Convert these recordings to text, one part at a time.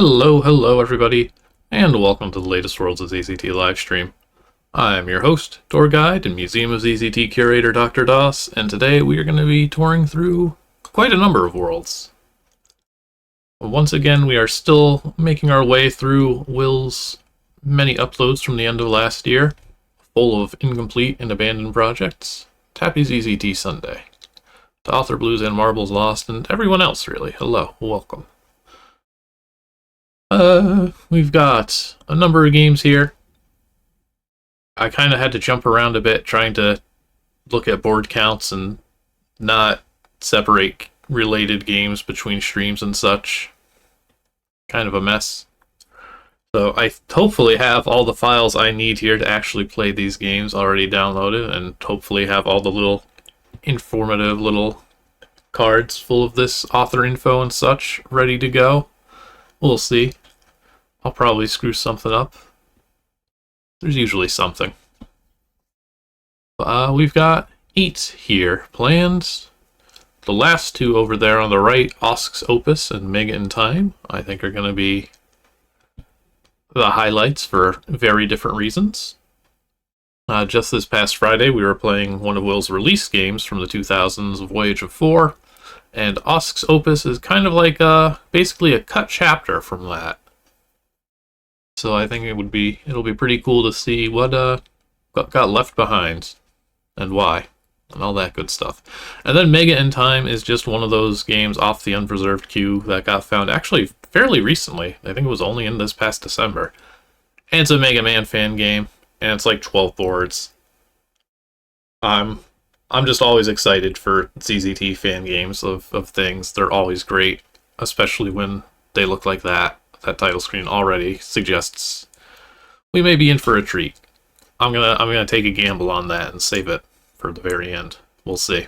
Hello everybody, and welcome to the latest Worlds of ZZT livestream. I'm your host, tour guide, and Museum of ZZT curator Dr. Doss, and today we are going to be touring through quite a number of worlds. Once again, we are still making our way through Will's many uploads from the end of last year, full of incomplete and abandoned projects. Happy ZZT Sunday. To Author Blues and Marbles Lost, and everyone else really, hello, welcome. We've got a number of games here. I kind of had to jump around a bit trying to look at board counts and not separate related games between streams and such. Kind of a mess. So I hopefully have all the files I need here to actually play these games already downloaded, and hopefully have all the little informative little cards full of this author info and such ready to go. We'll see. I'll probably screw something up. There's usually something. We've got 8 here planned. The last 2 over there on the right, Osk's Opus and Mega in Time, I think are going to be the highlights for very different reasons. Just this past Friday, we were playing one of Will's release games from the 2000s of Voyage of 4, and Osk's Opus is kind of like basically a cut chapter from that. So I think it'll be pretty cool to see what got left behind and why and all that good stuff. And then Mega in Time is just one of those games off the unpreserved queue that got found actually fairly recently. I think it was only in this past December. And it's a Mega Man fan game, and it's like 12 boards. I'm just always excited for ZZT fan games of things. They're always great, especially when they look like that. That title screen already suggests we may be in for a treat. I'm gonna take a gamble on that and save it for the very end. We'll see.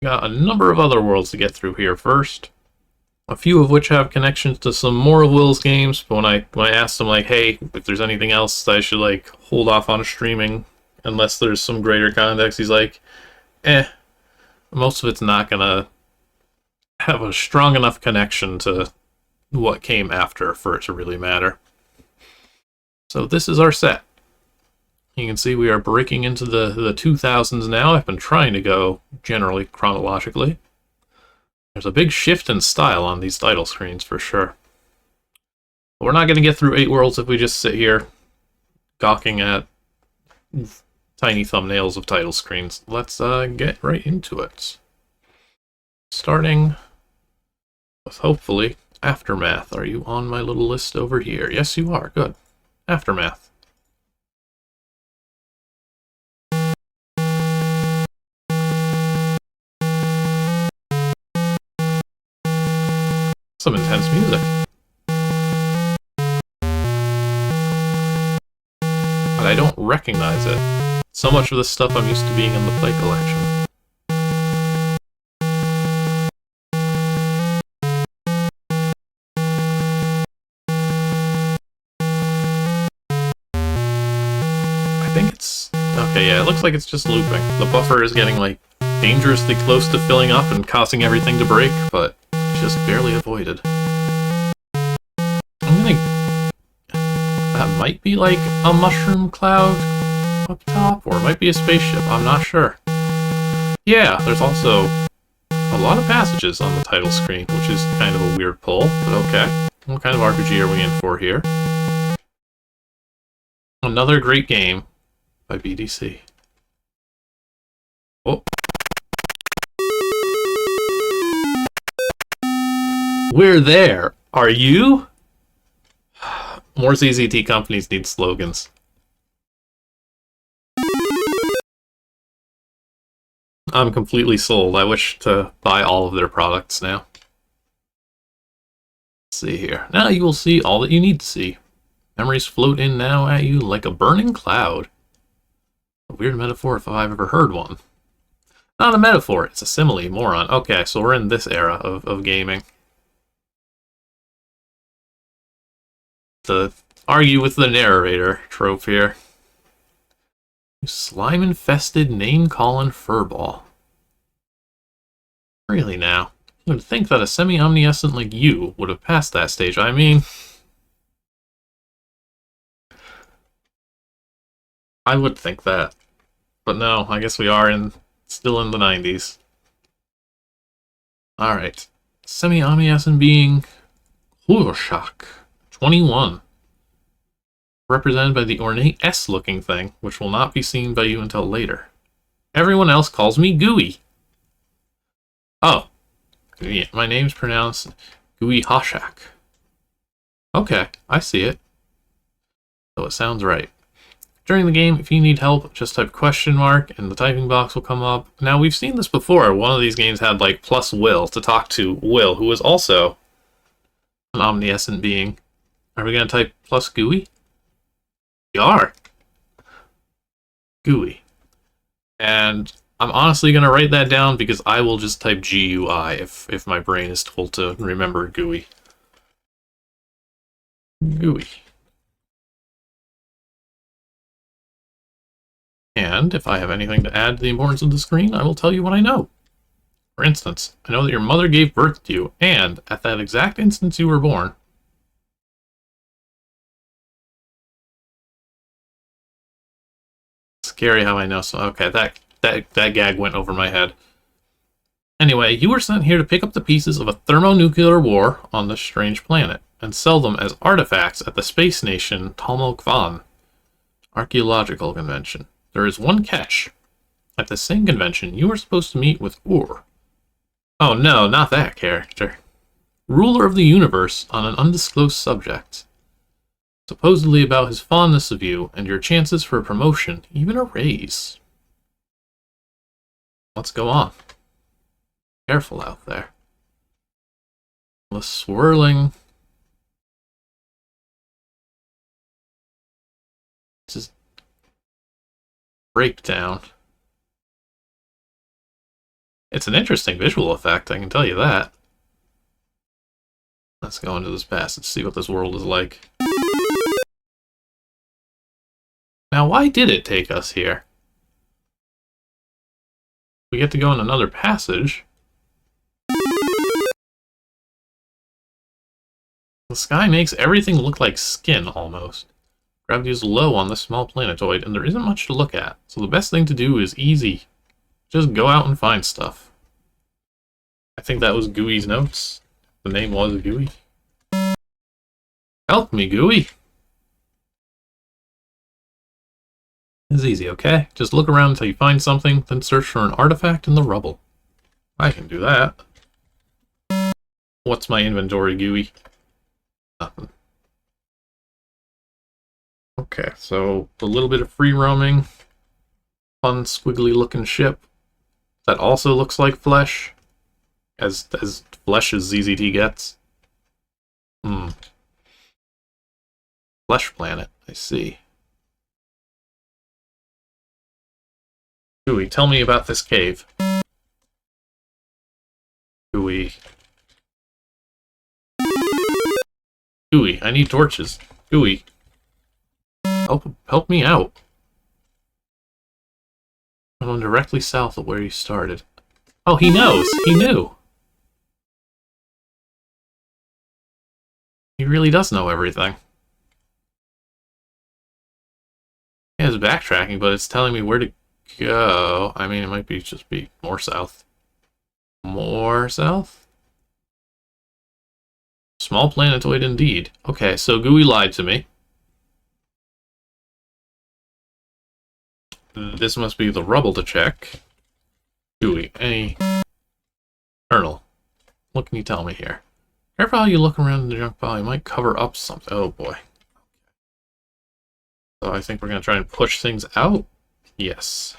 Got a number of other worlds to get through here first. A few of which have connections to some more of Will's games, but when I asked him, like, hey, if there's anything else that I should like hold off on streaming unless there's some greater context, he's like, most of it's not gonna have a strong enough connection to what came after for it to really matter. So this is our set. You can see we are breaking into the 2000s now. I've been trying to go generally chronologically. There's a big shift in style on these title screens for sure. But we're not going to get through 8 worlds if we just sit here gawking at tiny thumbnails of title screens. Let's get right into it. Starting with hopefully Aftermath. Are you on my little list over here? Yes, you are. Good. Aftermath. Some intense music. But I don't recognize it. So much of this stuff I'm used to being in the play collection. Okay, yeah, it looks like it's just looping. The buffer is getting, like, dangerously close to filling up and causing everything to break, but just barely avoided. That might be, like, a mushroom cloud up top, or it might be a spaceship, I'm not sure. Yeah, there's also a lot of passages on the title screen, which is kind of a weird pull, but okay. What kind of RPG are we in for here? Another great game by BDC. Oh. We're there. Are you? More ZZT companies need slogans. I'm completely sold. I wish to buy all of their products now. Let's see here. Now you will see all that you need to see. Memories float in now at you like a burning cloud. A weird metaphor if I've ever heard one. Not a metaphor, it's a simile, moron. Okay, so we're in this era of gaming. To argue with the narrator trope here. Slime-infested, name-calling furball. Really now? You would think that a semi-omniscient like you would have passed that stage. I mean, I would think that. But no, I guess we are still in the 90s. Alright. Semi-omniscient being Hoorshak, 21. Represented by the ornate S-looking thing, which will not be seen by you until later. Everyone else calls me Gooey. Oh. Yeah, my name's pronounced Gooey Hoshak. Okay, I see it. So it sounds right. During the game, if you need help, just type question mark and the typing box will come up. Now, we've seen this before. One of these games had, like, plus Will to talk to Will, who is also an omniscient being. Are we going to type plus Gooey? We are. Gooey. And I'm honestly going to write that down because I will just type GUI if my brain is told to remember Gooey. Gooey. And if I have anything to add to the importance of the screen, I will tell you what I know. For instance, I know that your mother gave birth to you, and at that exact instance you were born. Scary how I know so. Okay, that gag went over my head. Anyway, you were sent here to pick up the pieces of a thermonuclear war on this strange planet, and sell them as artifacts at the space nation Talmokvan Archaeological Convention. There is one catch. At the same convention, you were supposed to meet with Urth. Oh no, not that character. Ruler of the universe on an undisclosed subject. Supposedly about his fondness of you and your chances for a promotion, even a raise. Let's go on. Careful out there. The swirling. Just breakdown. It's an interesting visual effect, I can tell you that. Let's go into this passage, see what this world is like. Now, why did it take us here? We get to go in another passage. The sky makes everything look like skin, almost. Gravity is low on this small planetoid, and there isn't much to look at, so the best thing to do is easy. Just go out and find stuff. I think that was Gooey's notes. The name was Gooey. Help me, Gooey! It's easy, okay? Just look around until you find something, then search for an artifact in the rubble. I can do that. What's my inventory, Gooey? Nothing. Okay, so a little bit of free roaming. Fun, squiggly looking ship. That also looks like flesh. As flesh as ZZT gets. Flesh planet, I see. Gooey, tell me about this cave. Gooey. Gooey, I need torches. Gooey. Help me out. I'm going directly south of where you started. Oh, he knows! He knew! He really does know everything. Yeah, it's backtracking, but it's telling me where to go. I mean, it might be just be more south. More south? Small planetoid indeed. Okay, so Gooey lied to me. This must be the rubble to check. Gooey, any... Colonel, what can you tell me here? Careful how you look around in the junk pile, you might cover up something. Oh boy. So I think we're going to try and push things out? Yes.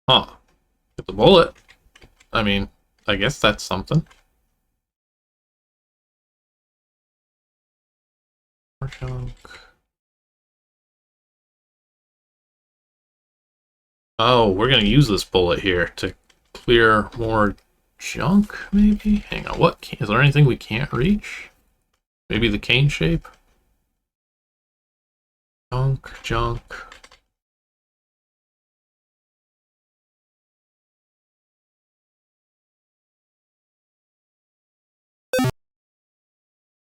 Huh. Get the bullet. I mean, I guess that's something. More junk. Oh, we're going to use this bullet here to clear more junk, maybe? Hang on, is there anything we can't reach? Maybe the cane shape? Junk.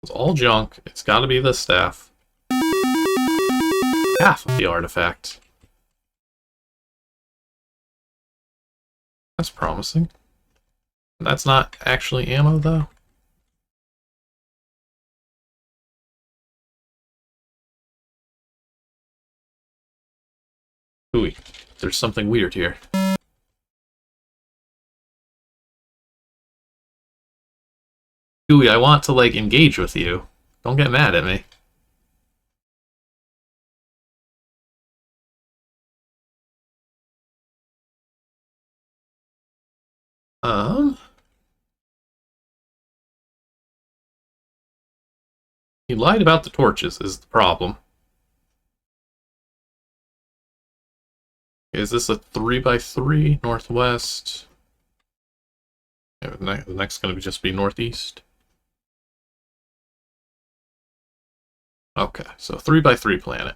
It's all junk. It's got to be the staff. Half of the artifact. That's promising. That's not actually ammo, though. Ooh, there's something weird here. Ooh, I want to, like, engage with you. Don't get mad at me. He lied about the torches is the problem. Is this a 3x3 northwest? Yeah, the next going to just be northeast. Okay, so 3x3 planet.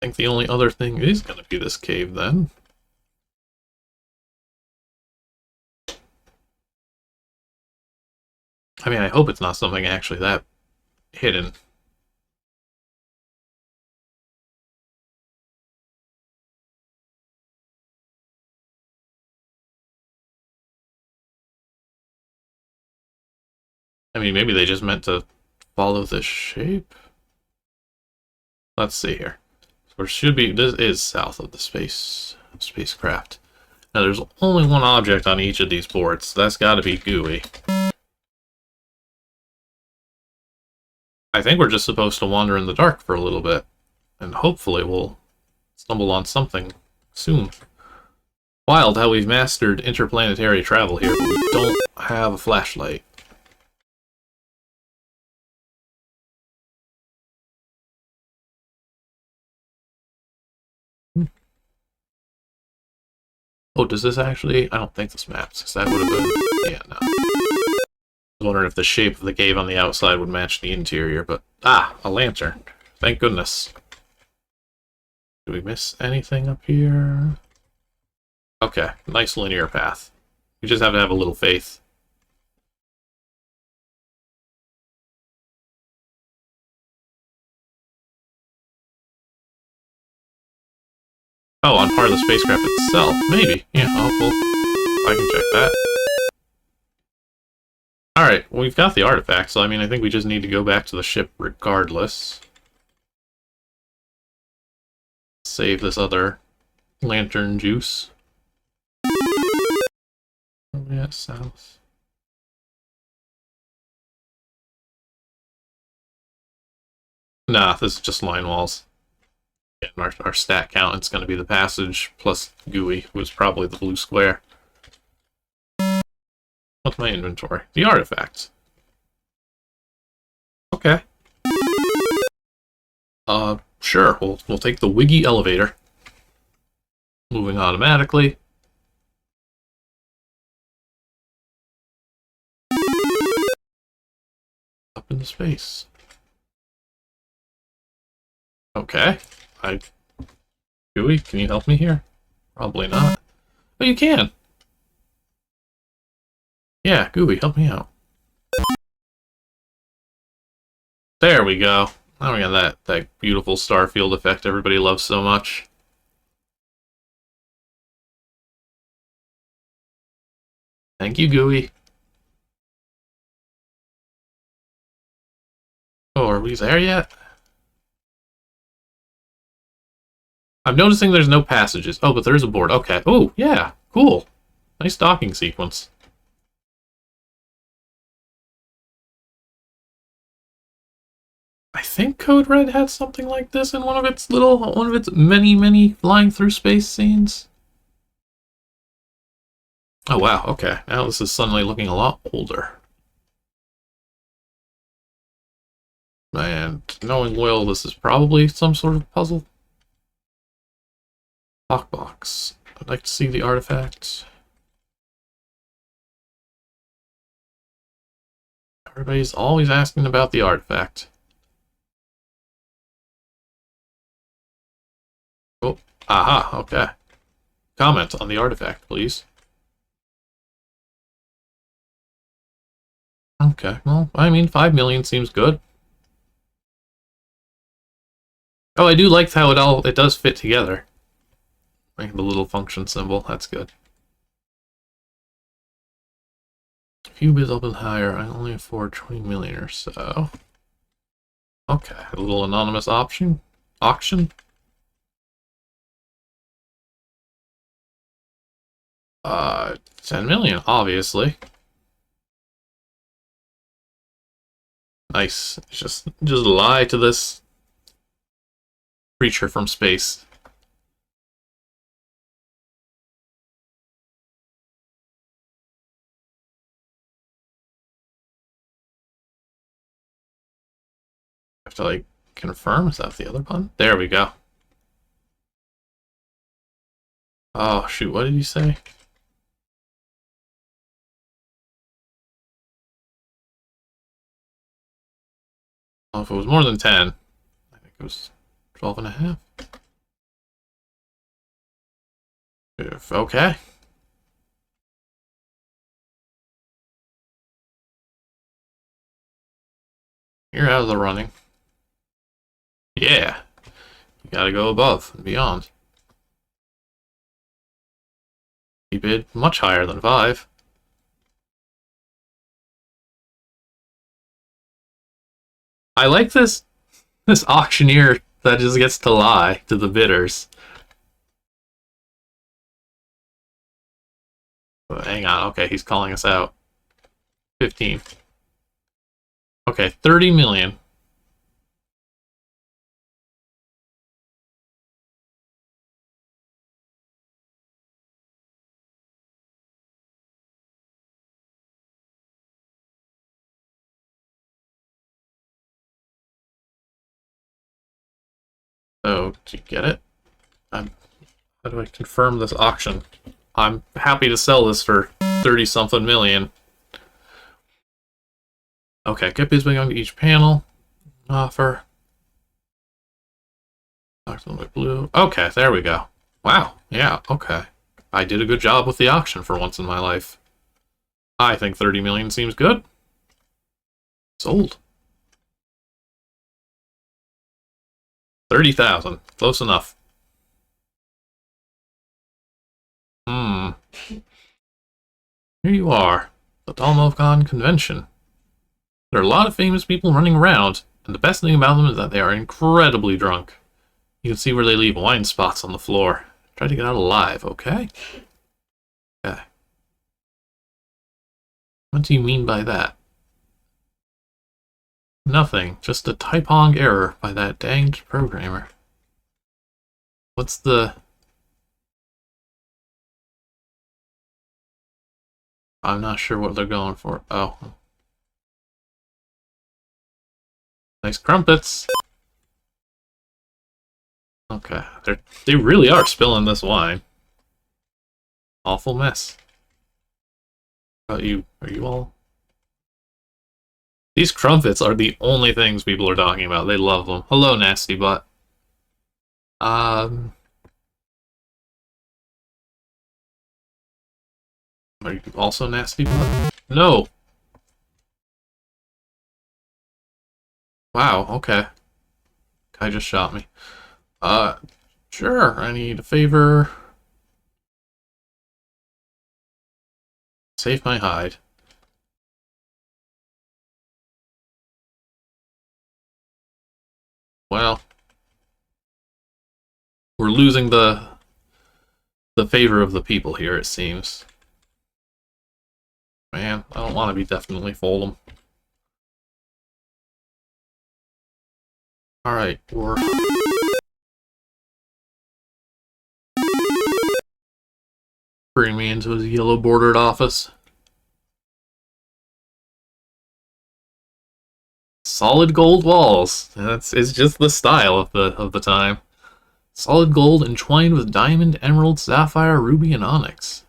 I think the only other thing is going to be this cave then. I mean, I hope it's not something actually that hidden. I mean, maybe they just meant to follow this shape. Let's see here. So it should be, this is south of the spacecraft. Now there's only one object on each of these boards, so that's got to be gooey. I think we're just supposed to wander in the dark for a little bit, and hopefully we'll stumble on something soon. Wild how we've mastered interplanetary travel here, but we don't have a flashlight. Oh, does this actually? I don't think this maps, because that would have been... Yeah, no. I was wondering if the shape of the cave on the outside would match the interior, but... Ah, a lantern. Thank goodness. Did we miss anything up here? Okay, nice linear path. You just have to have a little faith. Oh, on part of the spacecraft itself. Maybe. Yeah, oh, cool. I can check that. Alright, well, we've got the artifact, so I mean, I think we just need to go back to the ship regardless. Save this other lantern juice. Where are we at, south? Nah, this is just line walls. Yeah, our stat count, it's going to be the passage plus gooey, was probably the blue square. What's my inventory? The artifact. Okay. Sure, we'll take the Wiggy elevator. Moving automatically. Up into space. Okay. Gooey, can you help me here? Probably not. Oh, you can! Yeah, Gooey, help me out. There we go. Now we got that beautiful star field effect everybody loves so much. Thank you, Gooey. Oh, are we there yet? I'm noticing there's no passages. Oh, but there is a board. Okay. Oh, yeah. Cool. Nice docking sequence. I think Code Red had something like this in one of its many flying through space scenes. Oh, wow. Okay. Now this is suddenly looking a lot older. And knowing Will, this is probably some sort of puzzle. Lockbox. I'd like to see the artifact. Everybody's always asking about the artifact. Oh, aha, okay. Comment on the artifact, please. Okay, well, I mean, 5 million seems good. Oh, I do like how it does fit together. Like the little function symbol, that's good. If you bid up and higher, I only afford 20 million or so. Okay, a little anonymous auction. 10 million, obviously. Nice. Just lie to this creature from space. Have to, like, confirm? Is that the other button? There we go. Oh, shoot, what did you say? Oh, if it was more than 10, I think it was 12 and a half. Okay. You're out of the running. Yeah. You gotta go above and beyond. He bid much higher than 5. I like this auctioneer that just gets to lie to the bidders. But hang on, okay, he's calling us out. 15. Okay, 30 million. Oh, do you get it? How do I confirm this auction? I'm happy to sell this for 30-something million. Okay, get bids on each panel. Offer. Blue. Okay, there we go. Wow, yeah, okay. I did a good job with the auction for once in my life. I think 30 million seems good. Sold. 30,000. Close enough. Here you are. The Dalmovcon convention. There are a lot of famous people running around, and the best thing about them is that they are incredibly drunk. You can see where they leave wine spots on the floor. Try to get out alive, okay? Okay. What do you mean by that? Nothing. Just a typong error by that danged programmer. What's the... I'm not sure what they're going for. Oh. Nice crumpets. Okay. They really are spilling this wine. Awful mess. How about you? Are you all... These crumpets are the only things people are talking about. They love them. Hello, nasty butt. Are you also nasty butt? No! Wow, okay. Guy just shot me. Sure, I need a favor. Save my hide. Well, we're losing the favor of the people here, it seems. Man, I don't want to be definitely fold them. Alright, we're... Bring me into his yellow bordered office. Solid gold walls. It's just the style of the time. Solid gold entwined with diamond, emerald, sapphire, ruby, and onyx.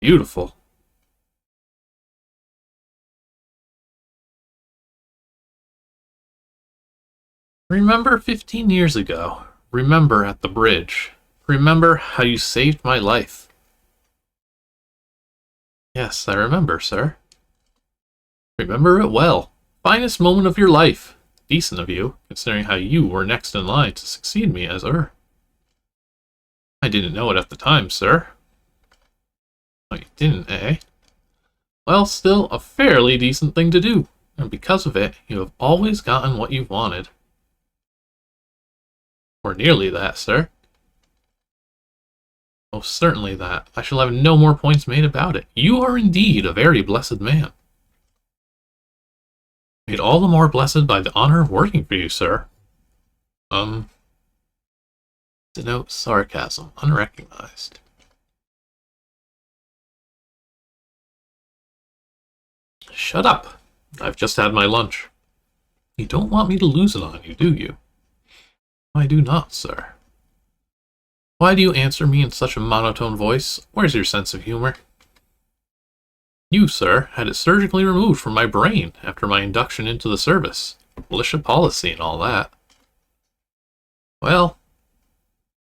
Beautiful. Remember 15 years ago. Remember at the bridge. Remember how you saved my life. Yes, I remember, sir. Remember it well. Finest moment of your life. Decent of you, considering how you were next in line to succeed me as Urth. I didn't know it at the time, sir. Oh, you didn't, eh? Well, still, a fairly decent thing to do, and because of it, you have always gotten what you've wanted. Or nearly that, sir. Oh, certainly that. I shall have no more points made about it. You are indeed a very blessed man. Made all the more blessed by the honor of working for you, sir. Denote sarcasm, unrecognized. Shut up. I've just had my lunch. You don't want me to lose it on you, do you? I do not, sir. Why do you answer me in such a monotone voice? Where's your sense of humor? You, sir, had it surgically removed from my brain after my induction into the service. Militia policy and all that. Well,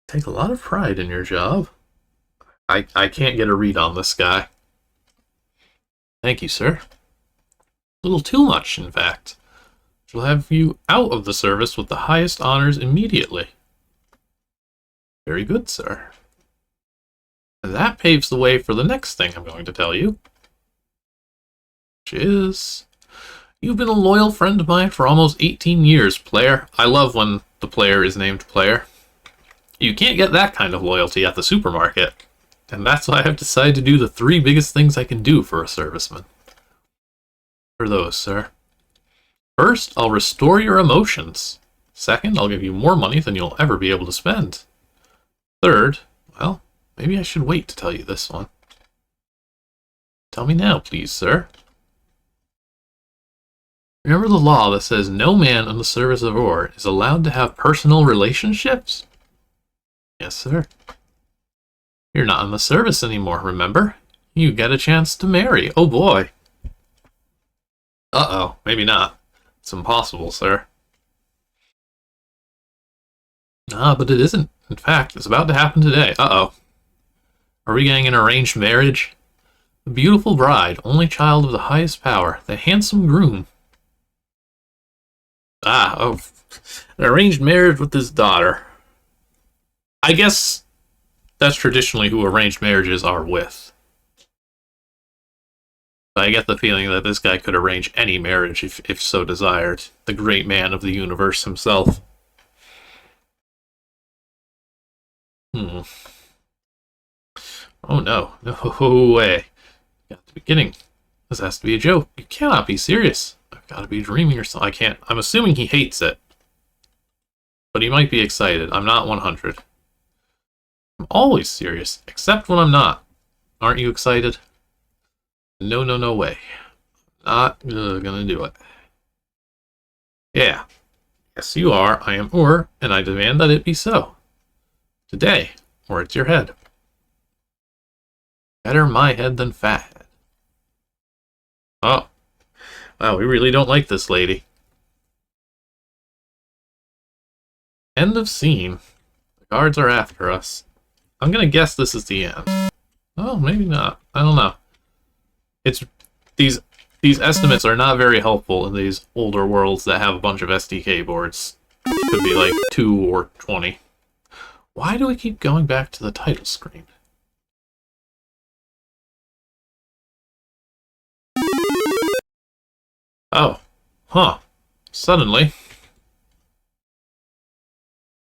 take a lot of pride in your job. I can't get a read on this guy. Thank you, sir. A little too much, in fact. She'll have you out of the service with the highest honors immediately. Very good, sir. And that paves the way for the next thing I'm going to tell you. Which is, you've been a loyal friend of mine for almost 18 years, player. I love when the player is named player. You can't get that kind of loyalty at the supermarket. And that's why I've decided to do the 3 biggest things I can do for a serviceman. For those, sir. First, I'll restore your emotions. Second, I'll give you more money than you'll ever be able to spend. Third, well, maybe I should wait to tell you this one. Tell me now, please, sir. Remember the law that says no man in the service of Urth is allowed to have personal relationships? Yes, sir. You're not in the service anymore, remember? You get a chance to marry. Oh boy. Uh-oh, maybe not. It's impossible, sir. Ah, but it isn't. In fact, it's about to happen today. Uh-oh. Are we getting an arranged marriage? The beautiful bride, only child of the highest power, the handsome groom. Ah, oh, an arranged marriage with his daughter. I guess that's traditionally who arranged marriages are with. I get the feeling that this guy could arrange any marriage if so desired. The great man of the universe himself. Oh no, no way. At the beginning. This has to be a joke. You cannot be serious. I've got to be dreaming or something. I can't. I'm assuming he hates it. But he might be excited. I'm not 100. I'm always serious, except when I'm not. Aren't you excited? No, no, no way. Not gonna do it. Yeah. Yes, you are. I am Urth, and I demand that it be so. Today, or it's your head. Better my head than fat head. Oh. Wow, we really don't like this lady. End of scene. The guards are after us. I'm gonna guess this is the end. Oh, maybe not. I don't know. It's these estimates are not very helpful in these older worlds that have a bunch of SDK boards. Could be like 2 or 20. Why do we keep going back to the title screen? Oh. Huh. Suddenly.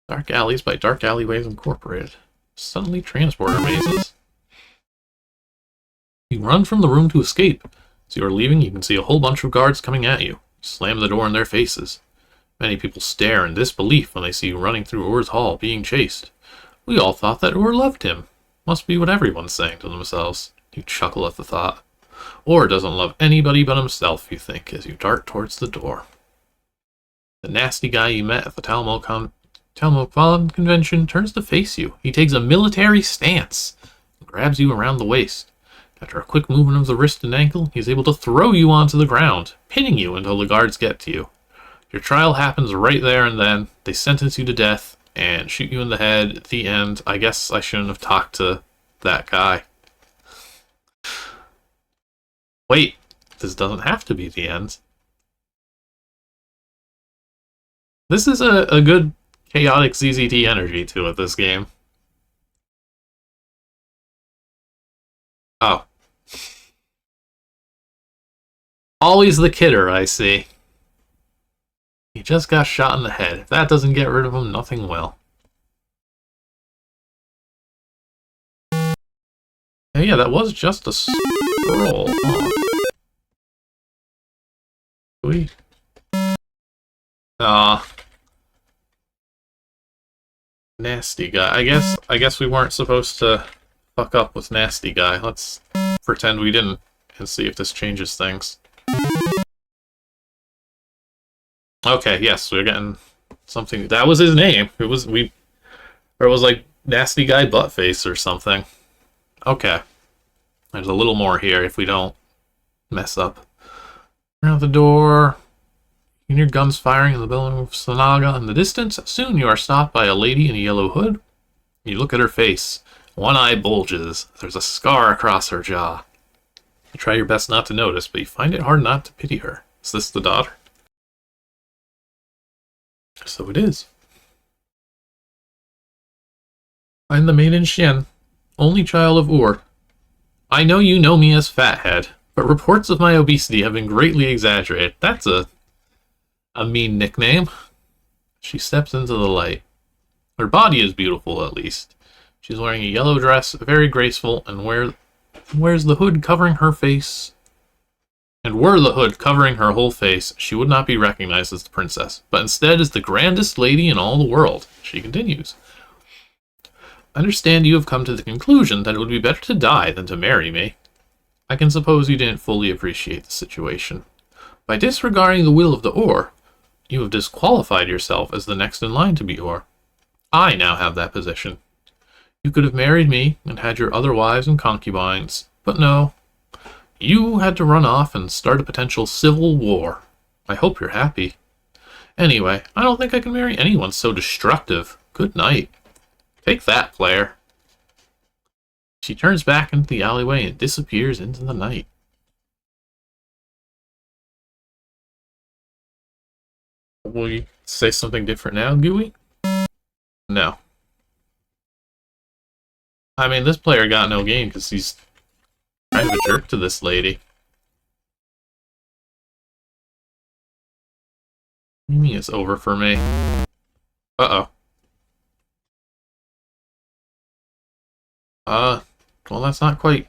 Dark Alleys by Dark Alleyways Incorporated. Suddenly transporter mazes. You run from the room to escape. As you are leaving, you can see a whole bunch of guards coming at you. You slam the door in their faces. Many people stare in disbelief when they see you running through Urth's hall, being chased. We all thought that Urth loved him. Must be what everyone's saying to themselves. You chuckle at the thought. Urth doesn't love anybody but himself, you think, as you dart towards the door. The nasty guy you met at the Talmokon convention turns to face you. He takes a military stance and grabs you around the waist. After a quick movement of the wrist and ankle, he's able to throw you onto the ground, pinning you until the guards get to you. Your trial happens right there and then. They sentence you to death and shoot you in the head at the end. I guess I shouldn't have talked to that guy. Wait, this doesn't have to be the end. This is a good chaotic ZZT energy to it, this game. Oh. Always the kidder, I see. He just got shot in the head. If that doesn't get rid of him, nothing will. Yeah, that was just a scroll. Huh. Nasty guy. I guess we weren't supposed to fuck up with nasty guy. Let's pretend we didn't and see if this changes things. Okay, yes, we're getting something. That was his name. It was like nasty guy buttface or something. Okay. There's a little more here if we don't mess up. Around the door. You hear guns firing in the building of Sanaga in the distance. Soon you are stopped by a lady in a yellow hood. You look at her face. One eye bulges. There's a scar across her jaw. You try your best not to notice, but you find it hard not to pity her. Is this the daughter? So it is. I'm the maiden Shen, only child of Urth. I know you know me as Fathead, but reports of my obesity have been greatly exaggerated. That's a mean nickname. She steps into the light. Her body is beautiful, at least. She's wearing a yellow dress, very graceful, and wears the hood covering her face. And were the hood covering her whole face, she would not be recognized as the princess, but instead is the grandest lady in all the world. She continues. I understand you have come to the conclusion that it would be better to die than to marry me. I can suppose you didn't fully appreciate the situation. By disregarding the will of the Urth, you have disqualified yourself as the next in line to be Urth. I now have that position. You could have married me and had your other wives and concubines, but no. You had to run off and start a potential civil war. I hope you're happy. Anyway, I don't think I can marry anyone so destructive. Good night. Take that, player. She turns back into the alleyway and disappears into the night. Will you say something different now, Gooey? No. I mean, this player got no game because he's kind of a jerk to this lady. What do you mean it's over for me? Uh-oh. Well, that's not quite...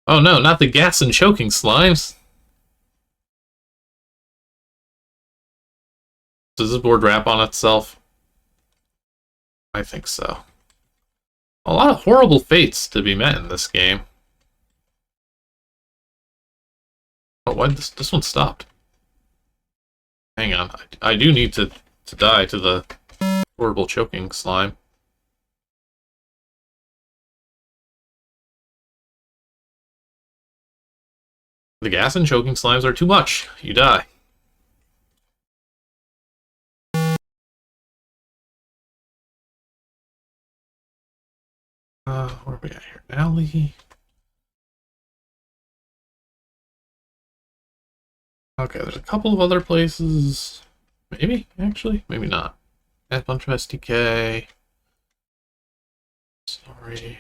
Oh no, not the gas and choking slimes! Does this board wrap on itself? I think so. A lot of horrible fates to be met in this game. Oh, why this one stopped? Hang on, I do need to die to the horrible choking slime. The gas and choking slimes are too much. You die. Where are we at here? Alley. Okay, there's a couple of other places. Maybe, actually? Maybe not. A bunch of STK. Sorry.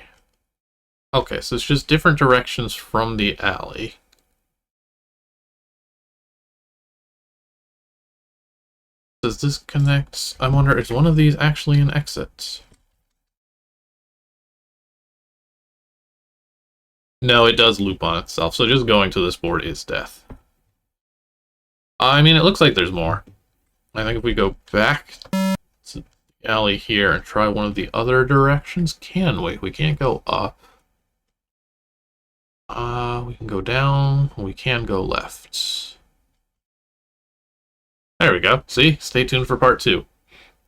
Okay, so it's just different directions from the alley. Does this connect? I wonder, is one of these actually an exit? No, it does loop on itself, so just going to this board is death. I mean, it looks like there's more. I think if we go back to the alley here and try one of the other directions, can we? We can't go up. We can go down. We can go left. There we go. See? Stay tuned for part 2.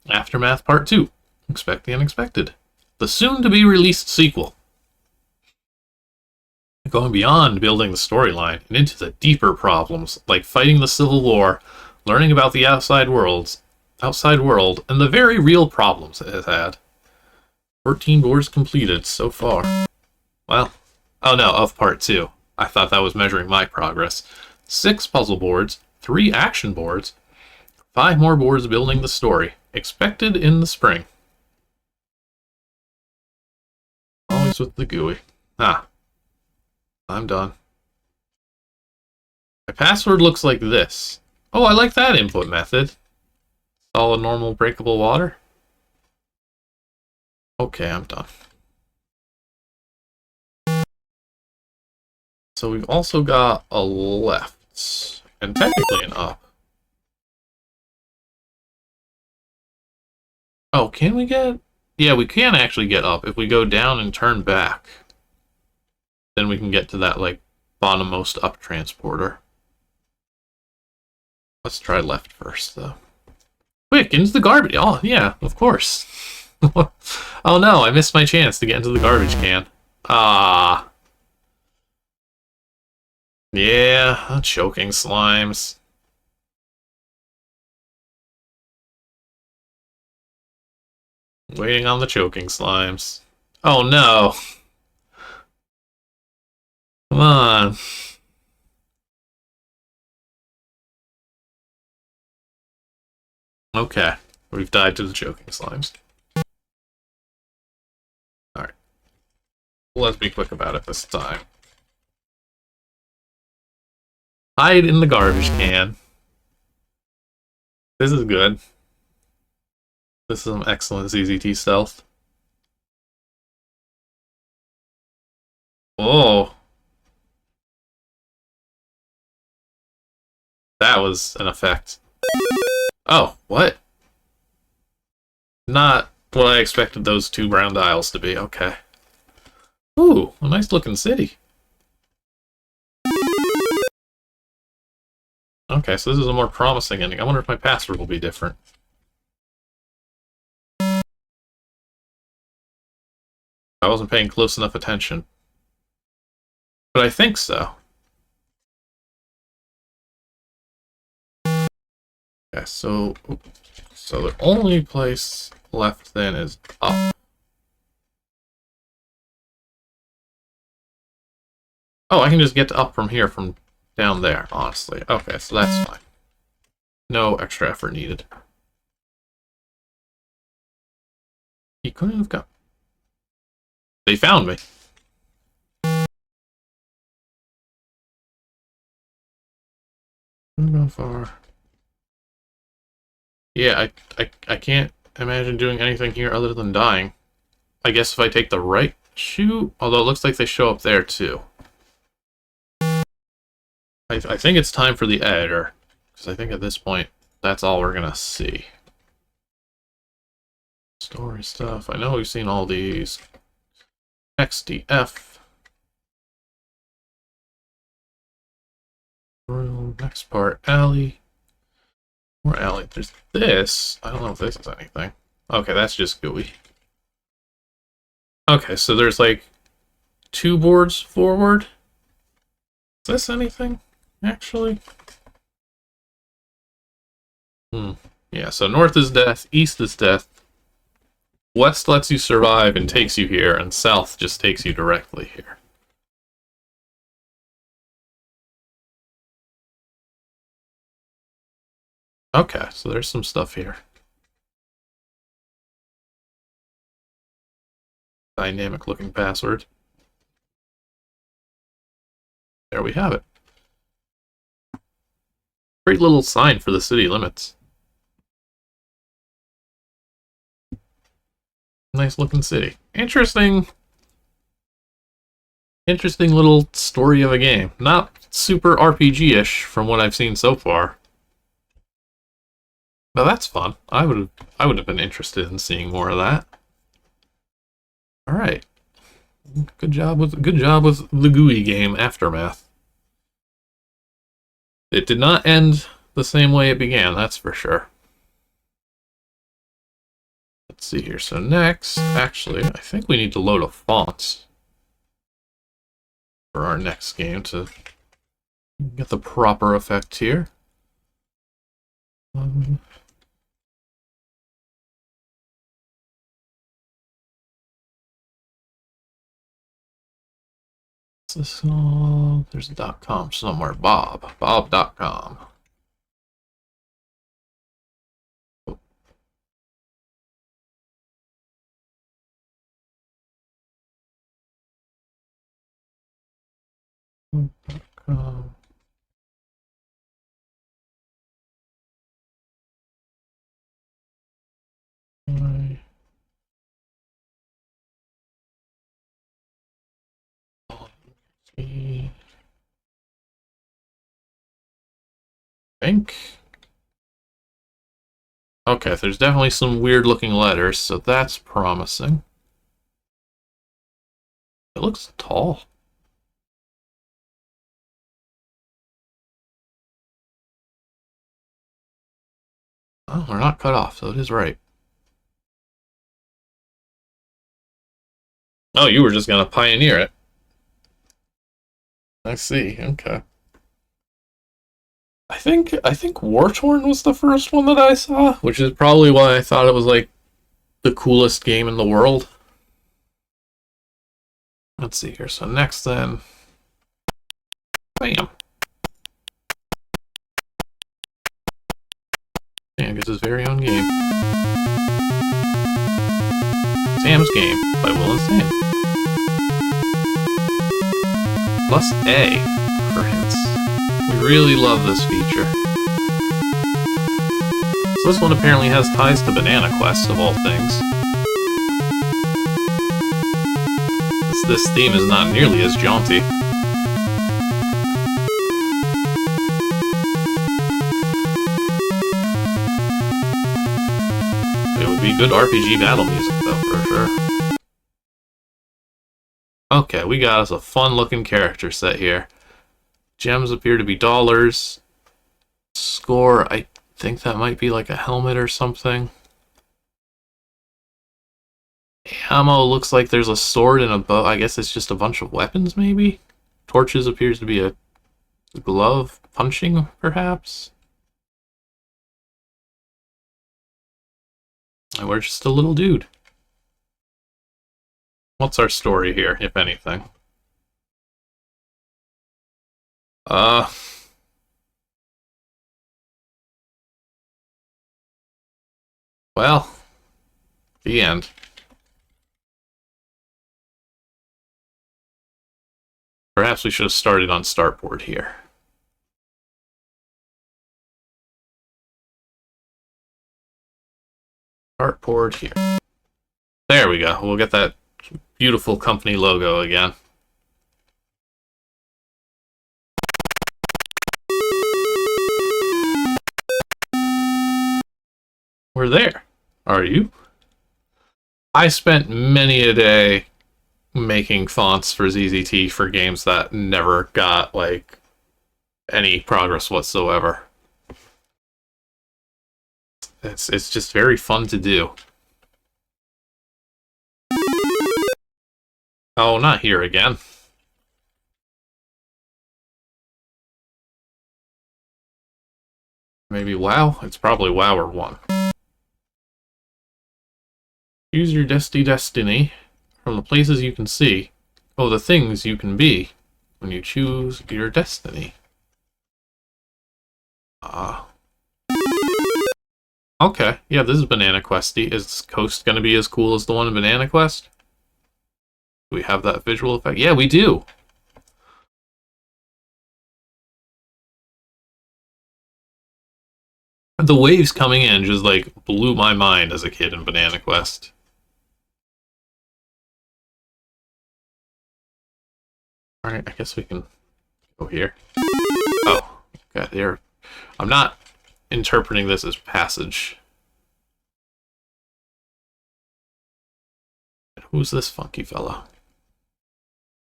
Aftermath part 2. Expect the unexpected. The soon-to-be-released sequel. Going beyond building the storyline and into the deeper problems, like fighting the Civil War, learning about the outside world, and the very real problems it has had. 14 boards completed so far. Well, oh no, of part 2. I thought that was measuring my progress. 6 puzzle boards, 3 action boards, 5 more boards building the story. Expected in the spring. Always with the GUI. I'm done. My password looks like this. Oh, I like that input method. Solid, normal, breakable water. Okay, I'm done. So we've also got a left, and technically an up. Oh, can we get... Yeah, we can actually get up. If we go down and turn back, then we can get to that, like, bottommost up transporter. Let's try left first, though. Quick, into the garbage. Oh, yeah, of course. Oh no, I missed my chance to get into the garbage can. Ah. Yeah, choking slimes. Waiting on the choking slimes. Oh no. Come on. Okay, we've died to the choking slimes. Alright. Let's be quick about it this time. Hide in the garbage can. This is good. This is some excellent ZZT stealth. Oh. That was an effect. Oh, what? Not what I expected those 2 brown dials to be. Okay. Ooh, a nice looking city. Okay, so this is a more promising ending. I wonder if my password will be different. I wasn't paying close enough attention. But I think so. Okay, so the only place left then is up. Oh, I can just get to up from here, from down there, honestly. Okay, so that's fine. No extra effort needed. He couldn't have got... They found me. I'm going far. Yeah, I can't imagine doing anything here other than dying. I guess if I take the right chute, although it looks like they show up there too. I think it's time for the editor, because I think at this point, that's all we're gonna see. Story stuff. I know we've seen all these. XDF. Next part, alley. More alley. There's this. I don't know if this is anything. Okay, that's just GUI. Okay, so there's like 2 boards forward. Is this anything, actually? Yeah, so north is death, east is death. West lets you survive and takes you here, and south just takes you directly here. Okay, so there's some stuff here. Dynamic looking password. There we have it. Great little sign for the city limits. Nice looking city. Interesting little story of a game. Not super RPG-ish from what I've seen so far. But that's fun. I would have been interested in seeing more of that. All right. Good job with the GUI game Aftermath. It did not end the same way it began, that's for sure. Let's see here. So next, actually, I think we need to load a font for our next game to get the proper effect here. This there's a .com somewhere. bob.com. .com. I think. Okay, there's definitely some weird looking letters, so that's promising. It looks tall. Oh, we're not cut off, so it is right. Oh, you were just gonna pioneer it. I see, okay. I think War-Torn was the first one that I saw, which is probably why I thought it was like the coolest game in the world. Let's see here. So next then, bam. Sam gets his very own game. Sam's Game by Will and Sam. Plus A for hints. We really love this feature. So this one apparently has ties to Banana Quest, of all things. This theme is not nearly as jaunty. It would be good RPG battle music, though, for sure. Okay, we got us a fun-looking character set here. Gems appear to be dollars. Score, I think that might be like a helmet or something. Ammo looks like there's a sword and a bow. I guess it's just a bunch of weapons, maybe? Torches appears to be a glove. Punching, perhaps? And we're just a little dude. What's our story here, if anything? Well, the end. Perhaps we should have started on startboard here. Startboard here. There we go. We'll get that beautiful company logo again. We're there. Are you? I spent many a day making fonts for ZZT for games that never got, like, any progress whatsoever. It's just very fun to do. Oh, not here again. Maybe WoW? It's probably WoW or 1. Choose your destiny from the places you can see. Oh, the things you can be when you choose your destiny. Okay, yeah, this is Banana Questy. Is Coast going to be as cool as the one in Banana Quest? Do we have that visual effect? Yeah, we do! The waves coming in just, like, blew my mind as a kid in Banana Quest. Alright, I guess we can go here. Oh, okay, there. I'm not interpreting this as passage. Who's this funky fellow?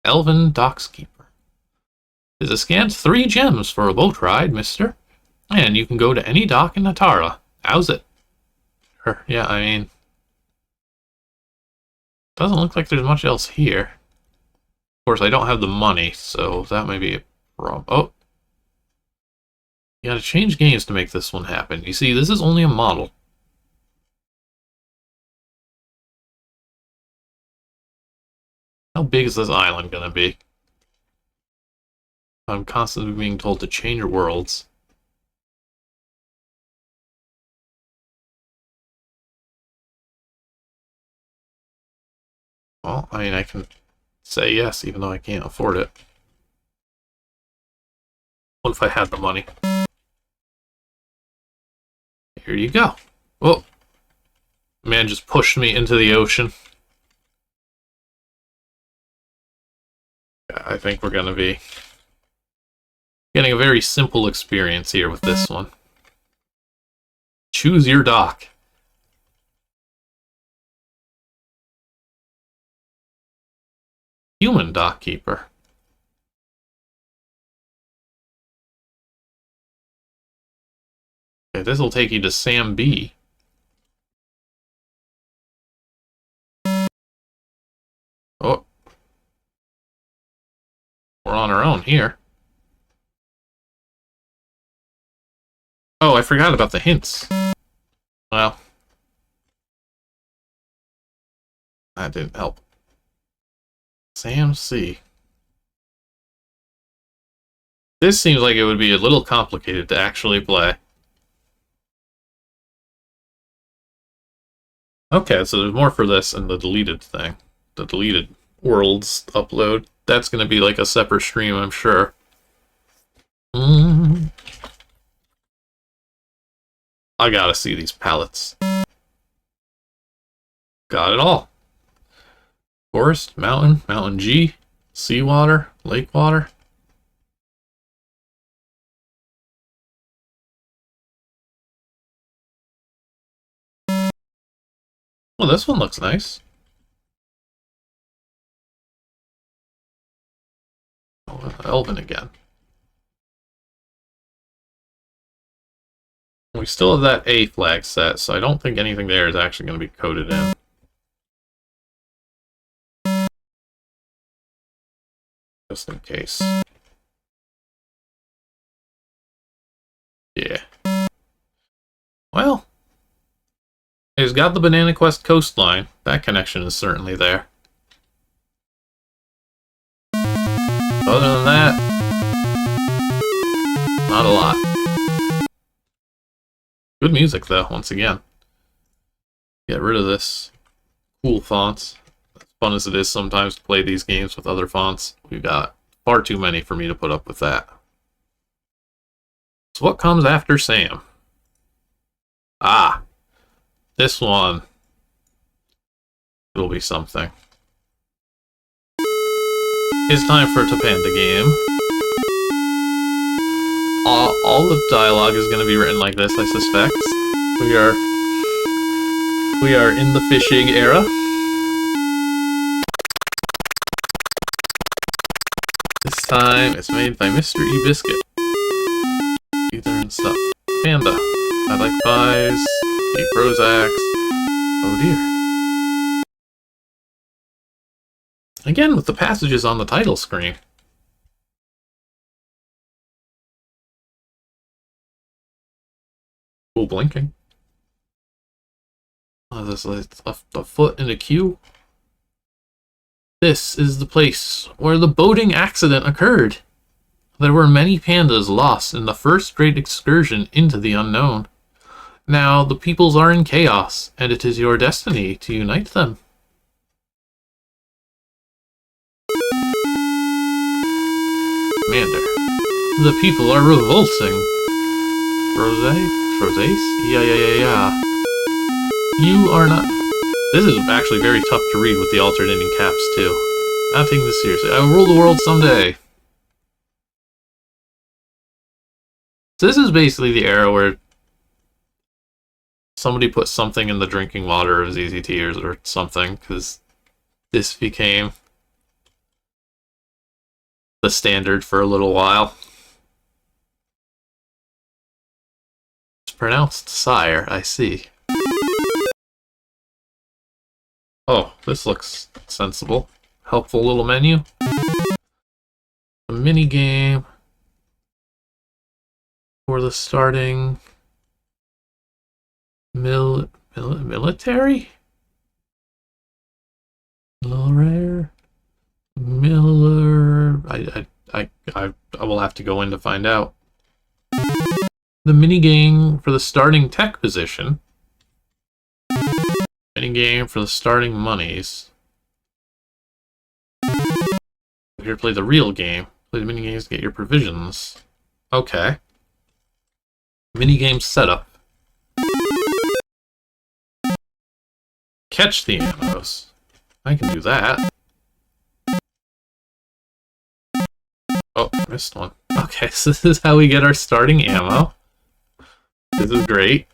Elven Dockskeeper. Is a scant 3 gems for a boat ride, mister. And you can go to any dock in Natara. How's it? Sure, yeah, I mean... Doesn't look like there's much else here. course, I don't have the money, so that may be a problem. Oh! You gotta change games to make this one happen. You see, this is only a model. How big is this island gonna be? I'm constantly being told to change worlds. Well, I mean, I can say yes, even though I can't afford it. What if I had the money? Here you go. Whoa. Man just pushed me into the ocean. I think we're going to be getting a very simple experience here with this one. Choose your dock. Human dockkeeper. Okay, this will take you to SaMM. Oh. We're on our own here. Oh, I forgot about the hints. Well. That didn't help. SaMM. This seems like it would be a little complicated to actually play. Okay, so there's more for this and the deleted thing. The deleted worlds upload. That's going to be like a separate stream, I'm sure. I gotta see these palettes. Got it all. Forest, mountain, mountain G, seawater, lake water. Well, this one looks nice. Oh, Elven again. We still have that A flag set, so I don't think anything there is actually going to be coded in. Just in case. Yeah. Well, it's got the Banana Quest coastline. That connection is certainly there. Other than that, not a lot. Good music, though, once again. Get rid of this cool fonts. As fun as it is sometimes to play these games with other fonts, we've got far too many for me to put up with that. So what comes after SaMM? Ah, this one. It'll be something. It's time for TEH Panda GAEM. All the dialogue is going to be written like this, I suspect. We are in the FishIg era. This time it's made by Mr. eBiscuit. Ether and stuff. Panda. I like pies. Eat Prozacs. Oh dear. Again with the passages on the title screen. Cool blinking. Oh, there's a foot in a queue. This is the place where the boating accident occurred. There were many pandas lost in the first great excursion into the unknown. Now the peoples are in chaos, and it is your destiny to unite them. Commander. The people are revolting. Rose? Yeah. You are not... This is actually very tough to read with the alternating caps, too. Not taking this seriously. I will rule the world someday. So this is basically the era where somebody put something in the drinking water of ZZ Tears or something, because this became the standard for a little while. It's pronounced sire, I see. Oh, this looks sensible. Helpful little menu. a mini game for the starting military? Rare? Miller. I will have to go in to find out. The mini game for the starting tech position. Mini game for the starting monies. Here, play the real game. Play the mini games to get your provisions. Okay. Mini game setup. Catch the ammos. I can do that. Oh, missed one. Okay, so this is how we get our starting ammo. This is great.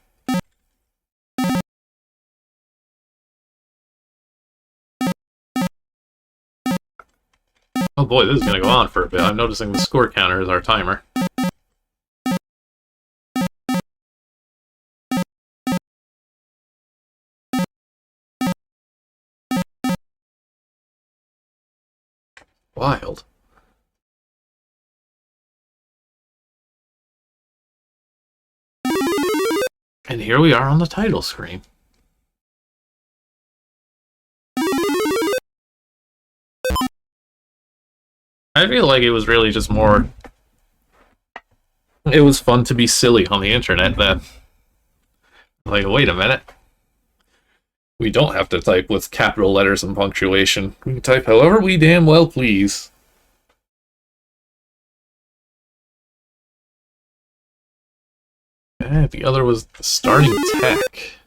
Oh boy, this is going to go on for a bit. I'm noticing the score counter is our timer. Wild. And here we are on the title screen. I feel like it was really just more... It was fun to be silly on the internet then. Like, wait a minute. We don't have to type with capital letters and punctuation. We can type however we damn well please. And the other was the starting tech.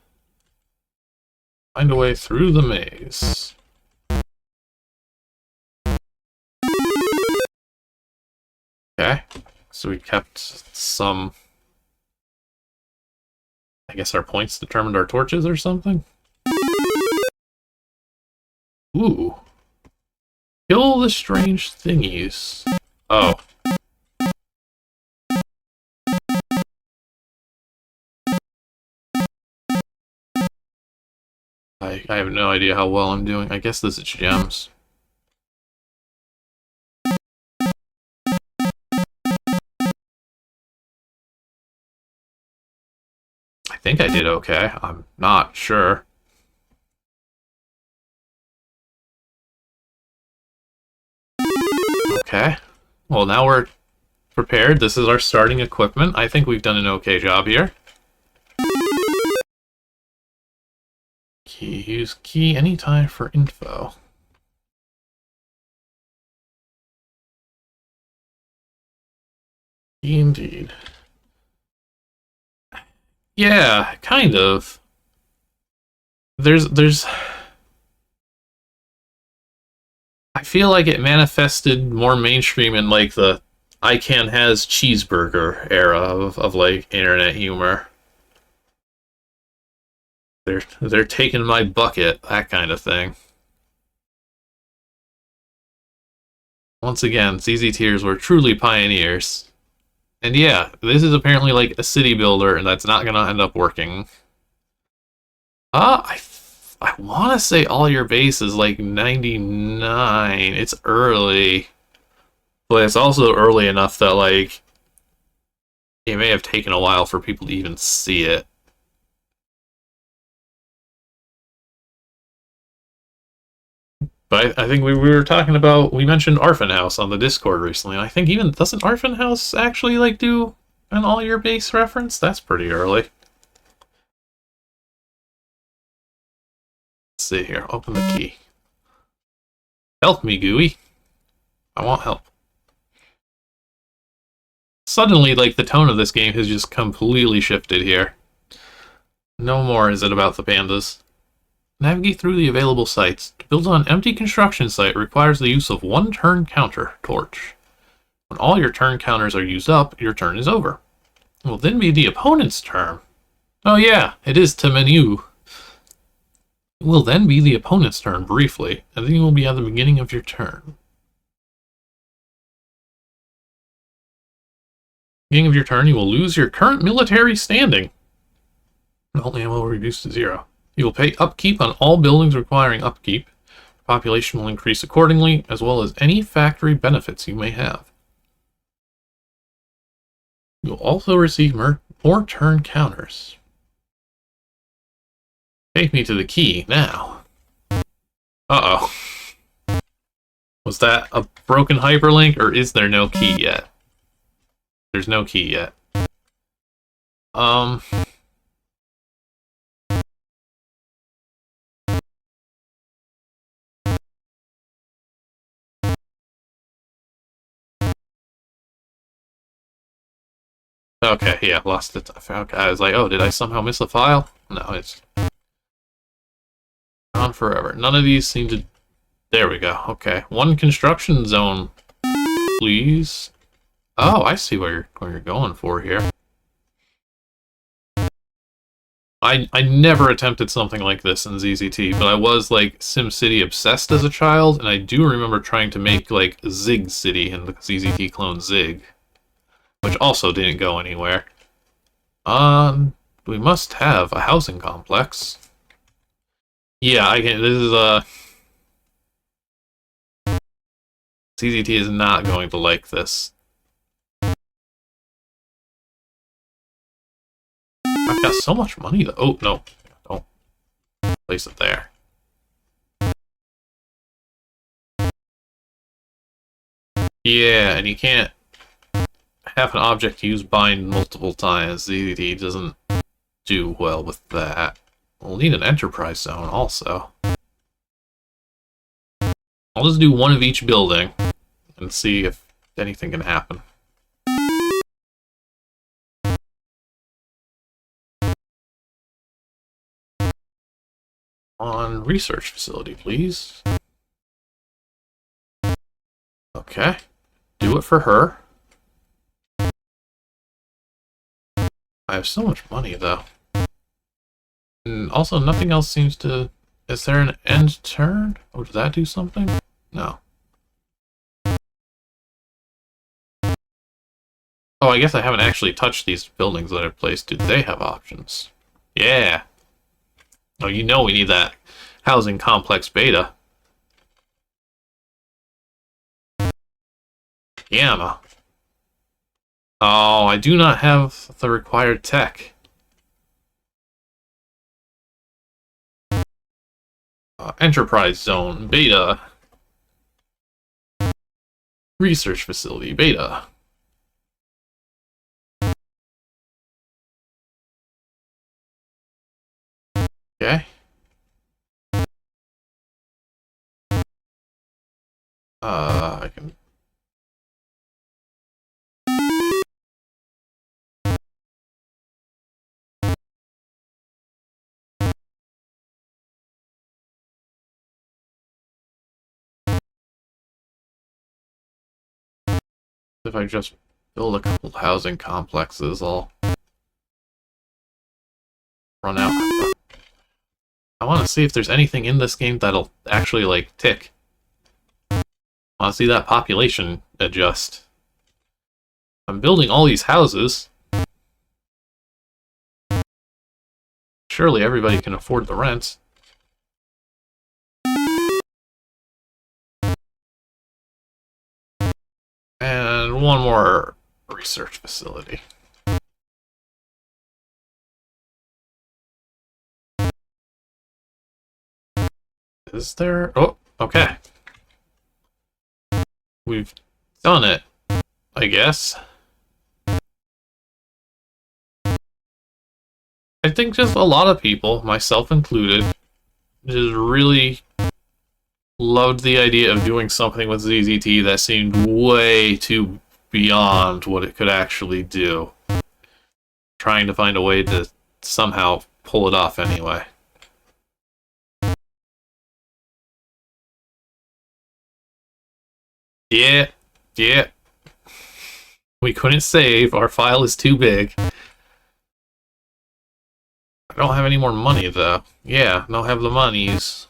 Find a way through the maze. Okay, so we kept some... I guess our points determined our torches or something? Ooh. Kill the strange thingies. Oh. I have no idea how well I'm doing. I guess this is gems. I think I did okay. I'm not sure. Okay. Well, now we're prepared. This is our starting equipment. I think we've done an okay job here. Key. Use key anytime for info. Key indeed. Yeah, kind of. There's... I feel like it manifested more mainstream in, like, the ICANN has cheeseburger era of like, internet humor. They're taking my bucket, that kind of thing. Once again, ZZ Tears were truly pioneers. And yeah, this is apparently like a city builder, and that's not gonna end up working. I want to say all your base is like 99. It's early. But it's also early enough that, like, it may have taken a while for people to even see it. But I think we were talking about, we mentioned Orphan House on the Discord recently, and I think even, doesn't Orphan House actually, like, do an all-your-base reference? That's pretty early. Let's see here, open the key. Help me, Gooey. I want help. Suddenly, like, the tone of this game has just completely shifted here. No more is it about the pandas. Navigate through the available sites. To build on an empty construction site requires the use of one turn counter torch. When all your turn counters are used up, your turn is over. It will then be the opponent's turn. Oh yeah, it is to menu. It will then be the opponent's turn briefly, and then you will be at the beginning of your turn. Beginning of your turn, you will lose your current military standing. All ammo will reduce to 0. You will pay upkeep on all buildings requiring upkeep. Population will increase accordingly, as well as any factory benefits you may have. You'll also receive more turn counters. Take me to the key now. Uh-oh. Was that a broken hyperlink, or is there no key yet? There's no key yet. Okay, yeah, lost it. Okay, I was like, oh, did I somehow miss a file? No, it's gone forever. None of these seem to... There we go. Okay, one construction zone, please. Oh, I see where you're going for here. I never attempted something like this in ZZT, but I was, like, SimCity obsessed as a child, and I do remember trying to make, like, Zig City in the ZZT clone Zig, which also didn't go anywhere. We must have a housing complex. Yeah, I can. This is ZZT is not going to like this. I've got so much money though. Oh no, don't place it there. Yeah, and you can't have an object use bind multiple times. ZZT doesn't do well with that. We'll need an enterprise zone also. I'll just do one of each building and see if anything can happen. On research facility, please. Okay. Do it for her. I have so much money, though. And also, nothing else seems to... Is there an end turn? Oh, did that do something? No. Oh, I guess I haven't actually touched these buildings that I've placed. Do they have options? Yeah. Oh, you know we need that housing complex beta. Gamma. Oh, I do not have the required tech. Enterprise zone, beta. Research facility, beta. Okay. I can... If I just build a couple housing complexes, I'll run out. I want to see if there's anything in this game that'll actually, like, tick. I want to see that population adjust. I'm building all these houses. Surely everybody can afford the rent. And one more research facility. Is there... Oh, okay. We've done it, I guess. I think just a lot of people, myself included, just really loved the idea of doing something with ZZT that seemed way too beyond what it could actually do. Trying to find a way to somehow pull it off anyway. Yeah. We couldn't save. Our file is too big. I don't have any more money, though. Yeah, don't have the monies.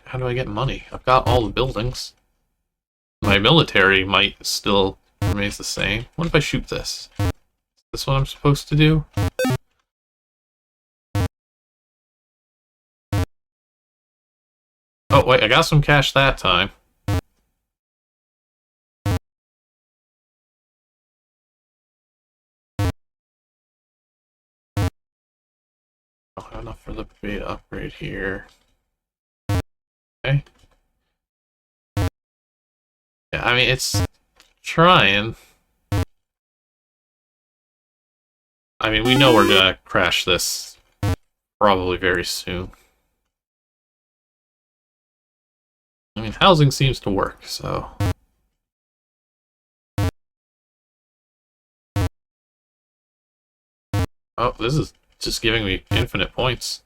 How do I get money? I've got all the buildings. My military might still remains the same. What if I shoot this? Is this what I'm supposed to do? Oh, wait, I got some cash that time. I don't have enough for the beta upgrade here. Okay. Yeah, I mean, it's trying. I mean, we know we're gonna crash this probably very soon. I mean, housing seems to work, so... Oh, this is just giving me infinite points.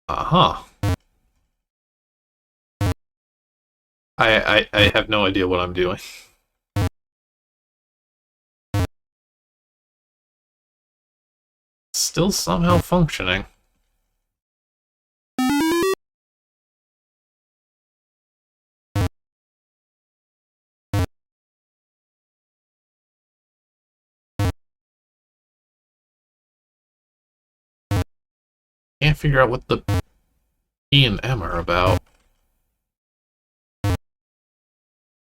Uh-huh. I have no idea what I'm doing. Still somehow functioning. Can't figure out what the E and M are about.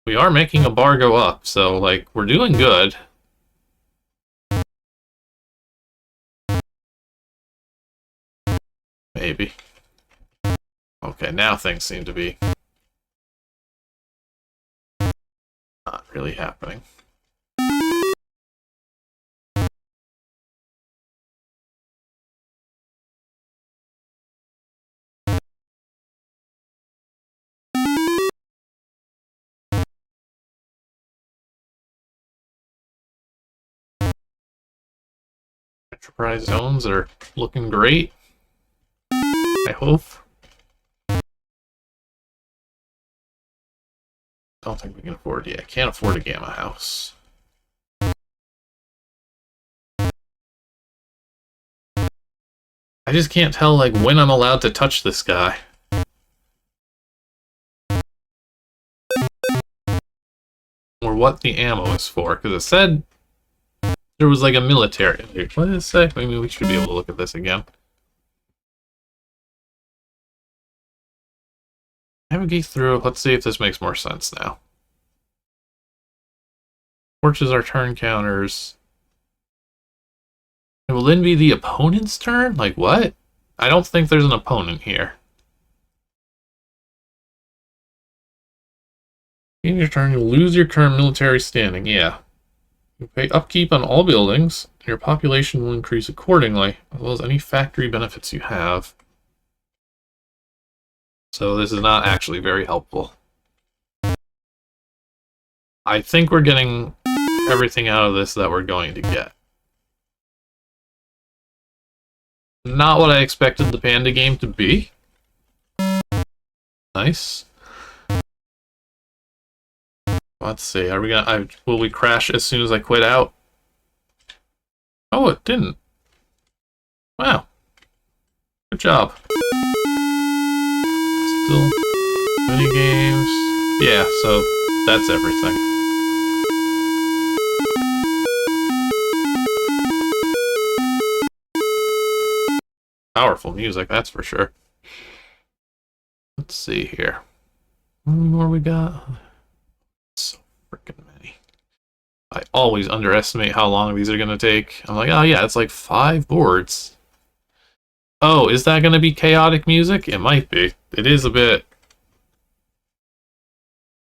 We are making a bar go up, so, like, we're doing good. Maybe. Okay, now things seem to be not really happening. Enterprise zones are looking great. I hope. Don't think we can afford it. I can't afford a gamma house. I just can't tell, like, when I'm allowed to touch this guy. Or what the ammo is for, because it said there was, like, a military. What did it say? Maybe we should be able to look at this again. Navigate through. Let's see if this makes more sense now. Torches are turn counters. It will then be the opponent's turn? Like, what? I don't think there's an opponent here. In your turn, you'll lose your current military standing. Yeah. You pay upkeep on all buildings, and your population will increase accordingly, as well as any factory benefits you have. So this is not actually very helpful. I think we're getting everything out of this that we're going to get. Not what I expected the Panda game to be. Nice. Let's see, are we gonna... will we crash as soon as I quit out? Oh, it didn't. Wow. Good job. Still mini games. Yeah, so that's everything. Powerful music, that's for sure. Let's see here. How many more we got? So freaking many. I always underestimate how long these are going to take. I'm like, oh yeah, it's like 5 boards. Oh, is that going to be chaotic music? It might be. It is a bit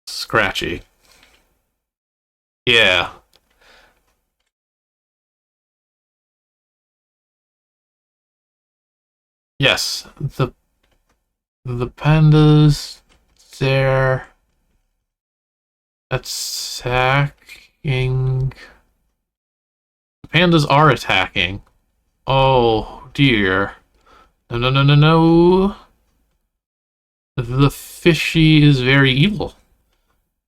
scratchy. Yeah. Yes, the pandas, they're attacking. The pandas are attacking. Oh dear. No, no, no, no, no. The fishy is very evil.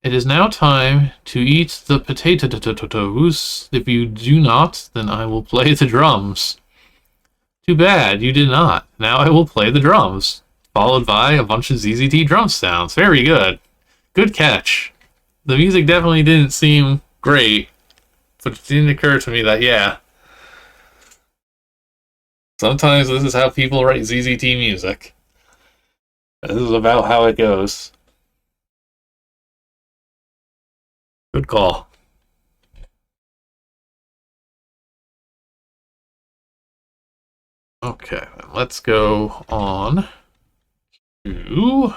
It is now time to eat the potatoes. If you do not, then I will play the drums. Too bad, you did not. Now I will play the drums. Followed by a bunch of ZZT drum sounds. Very good. Good catch. The music definitely didn't seem great, but it didn't occur to me that, yeah, Sometimes this is how people write ZZT music. This is about how it goes. Good call. Okay, let's go on to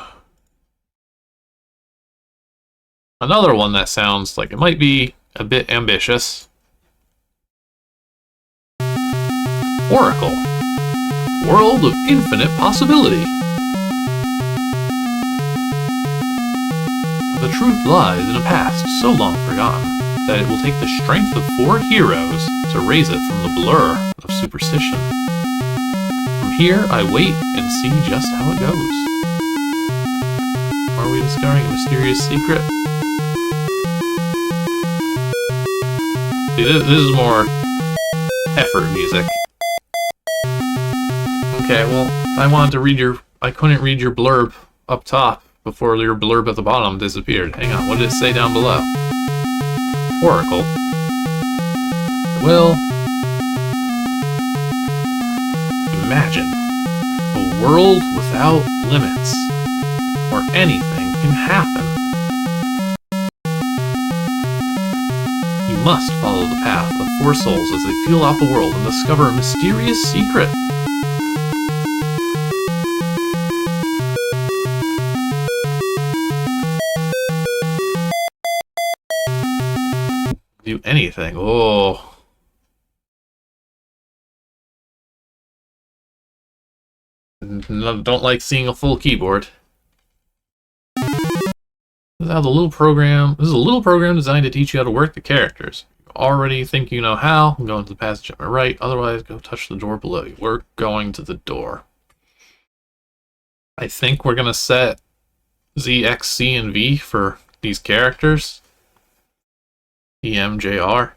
another one that sounds like it might be a bit ambitious. Oracle. World of infinite possibility. The truth lies in a past so long forgotten that it will take the strength of 4 heroes to raise it from the blur of superstition. From here, I wait and see just how it goes. Are we discovering a mysterious secret? See, this is more effort music. Okay, well, I couldn't read your blurb up top before your blurb at the bottom disappeared. Hang on, what did it say down below? Oracle. Well, imagine a world without limits, where anything can happen. You must follow the path of 4 souls as they feel out the world and discover a mysterious secret. Do anything. Oh. No, don't like seeing a full keyboard. This is a little program designed to teach you how to work the characters. You already think you know how. Go into the passage at my right. Otherwise, go touch the door below you. We're going to the door. I think we're going to set Z, X, C, and V for these characters. EMJR.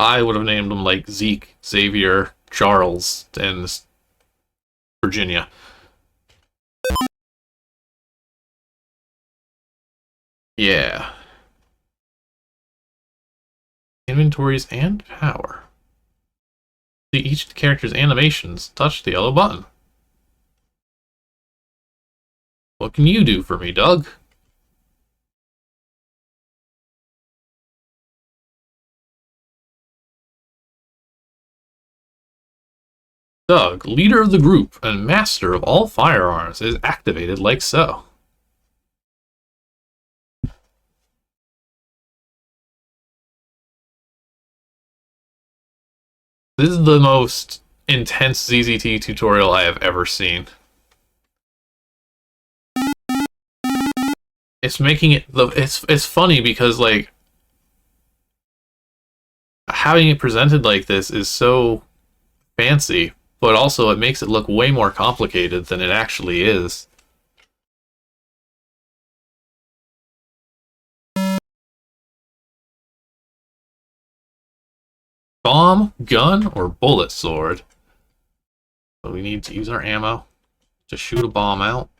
I would have named them like Zeke, Xavier, Charles, and Virginia. Yeah. Inventories and power. See each character's animations. Touch the yellow button. What can you do for me, Doug? Doug, leader of the group and master of all firearms, is activated like so. This is the most intense ZZT tutorial I have ever seen. It's making it it's funny because like having it presented like this is so fancy, but also it makes it look way more complicated than it actually is. Bomb, gun, or bullet sword? So we need to use our ammo to shoot a bomb out.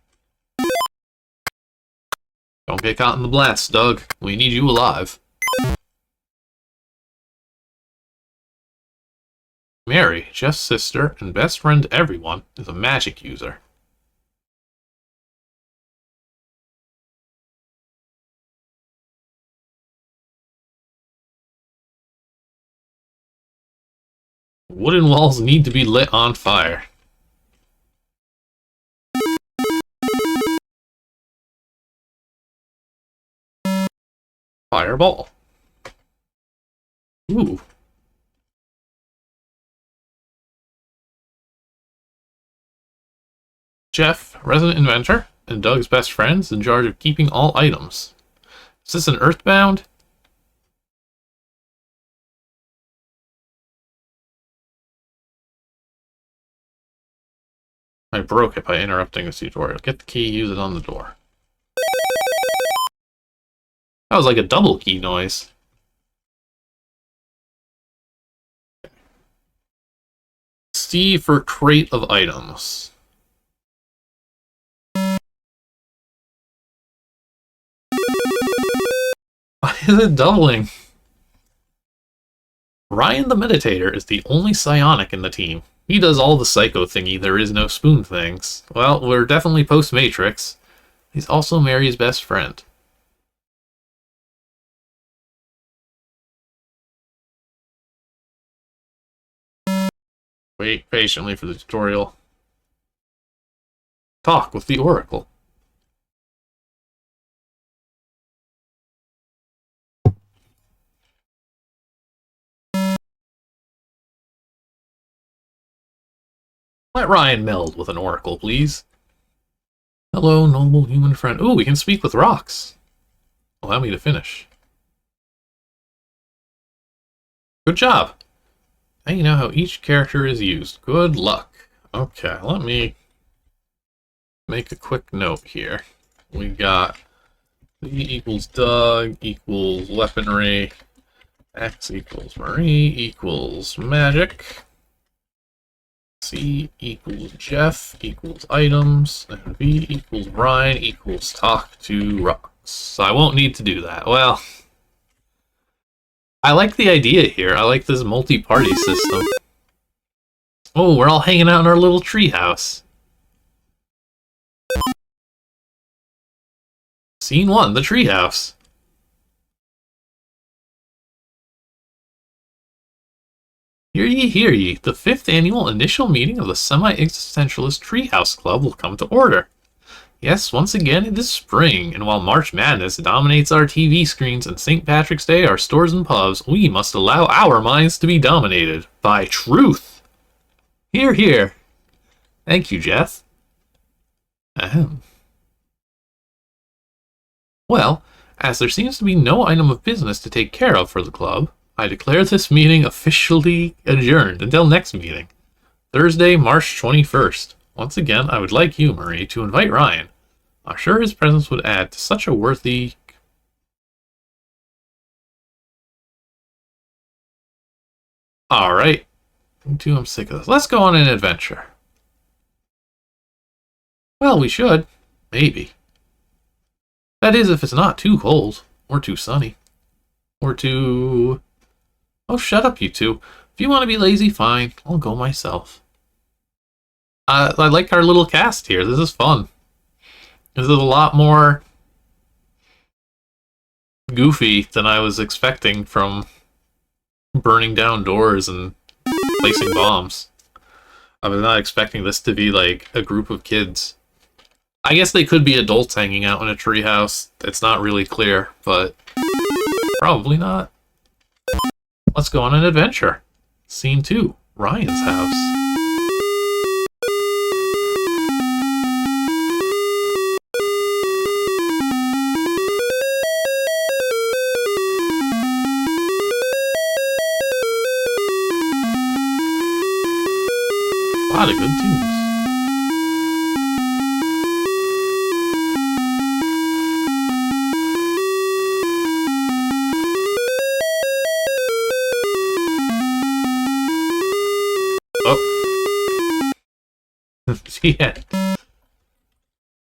Don't get caught in the blast, Doug. We need you alive. Mary, Jeff's sister and best friend to everyone, is a magic user. Wooden walls need to be lit on fire. Fireball. Ooh. Jeff, resident inventor, and Doug's best friends in charge of keeping all items. Is this an Earthbound? I broke it by interrupting the tutorial. Get the key, use it on the door. That was like a double key noise. C for crate of items. Why is it doubling? Ryan the Meditator is the only psionic in the team. He does all the psycho thingy, there is no spoon things. Well, we're definitely post-Matrix. He's also Mary's best friend. Wait patiently for the tutorial. Talk with the Oracle. Let Ryan meld with an Oracle, please. Hello, noble human friend. Ooh, we can speak with rocks. Allow me to finish. Good job. Now you know how each character is used. Good luck. Okay, let me make a quick note here. We got V equals Doug equals weaponry, X equals Marie equals magic, C equals Jeff equals items, and V equals Ryan equals talk to rocks. I won't need to do that. Well, I like the idea here. I like this multi-party system. Oh, we're all hanging out in our little treehouse. Scene 1, the treehouse. Hear ye, hear ye. The 5th annual initial meeting of the Semi-Existentialist Treehouse Club will come to order. Yes, once again it is spring, and while March Madness dominates our TV screens and St. Patrick's Day our stores and pubs, we must allow our minds to be dominated by truth. Hear, hear. Thank you, Jeff. Ahem. Well, as there seems to be no item of business to take care of for the club, I declare this meeting officially adjourned until next meeting, Thursday, March 21st. Once again, I would like you, Marie, to invite Ryan. I'm sure his presence would add to such a worthy... Alright. I'm sick of this. Let's go on an adventure. Well, we should. Maybe. That is, if it's not too cold. Or too sunny. Or too... Oh, shut up, you two. If you want to be lazy, fine. I'll go myself. I like our little cast here. This is fun. This is a lot more goofy than I was expecting from burning down doors and placing bombs. I was not expecting this to be like a group of kids. I guess they could be adults hanging out in a treehouse. It's not really clear, but probably not. Let's go on an adventure. Scene 2, Ryan's house. A lot of good tunes. Oh. Yeah.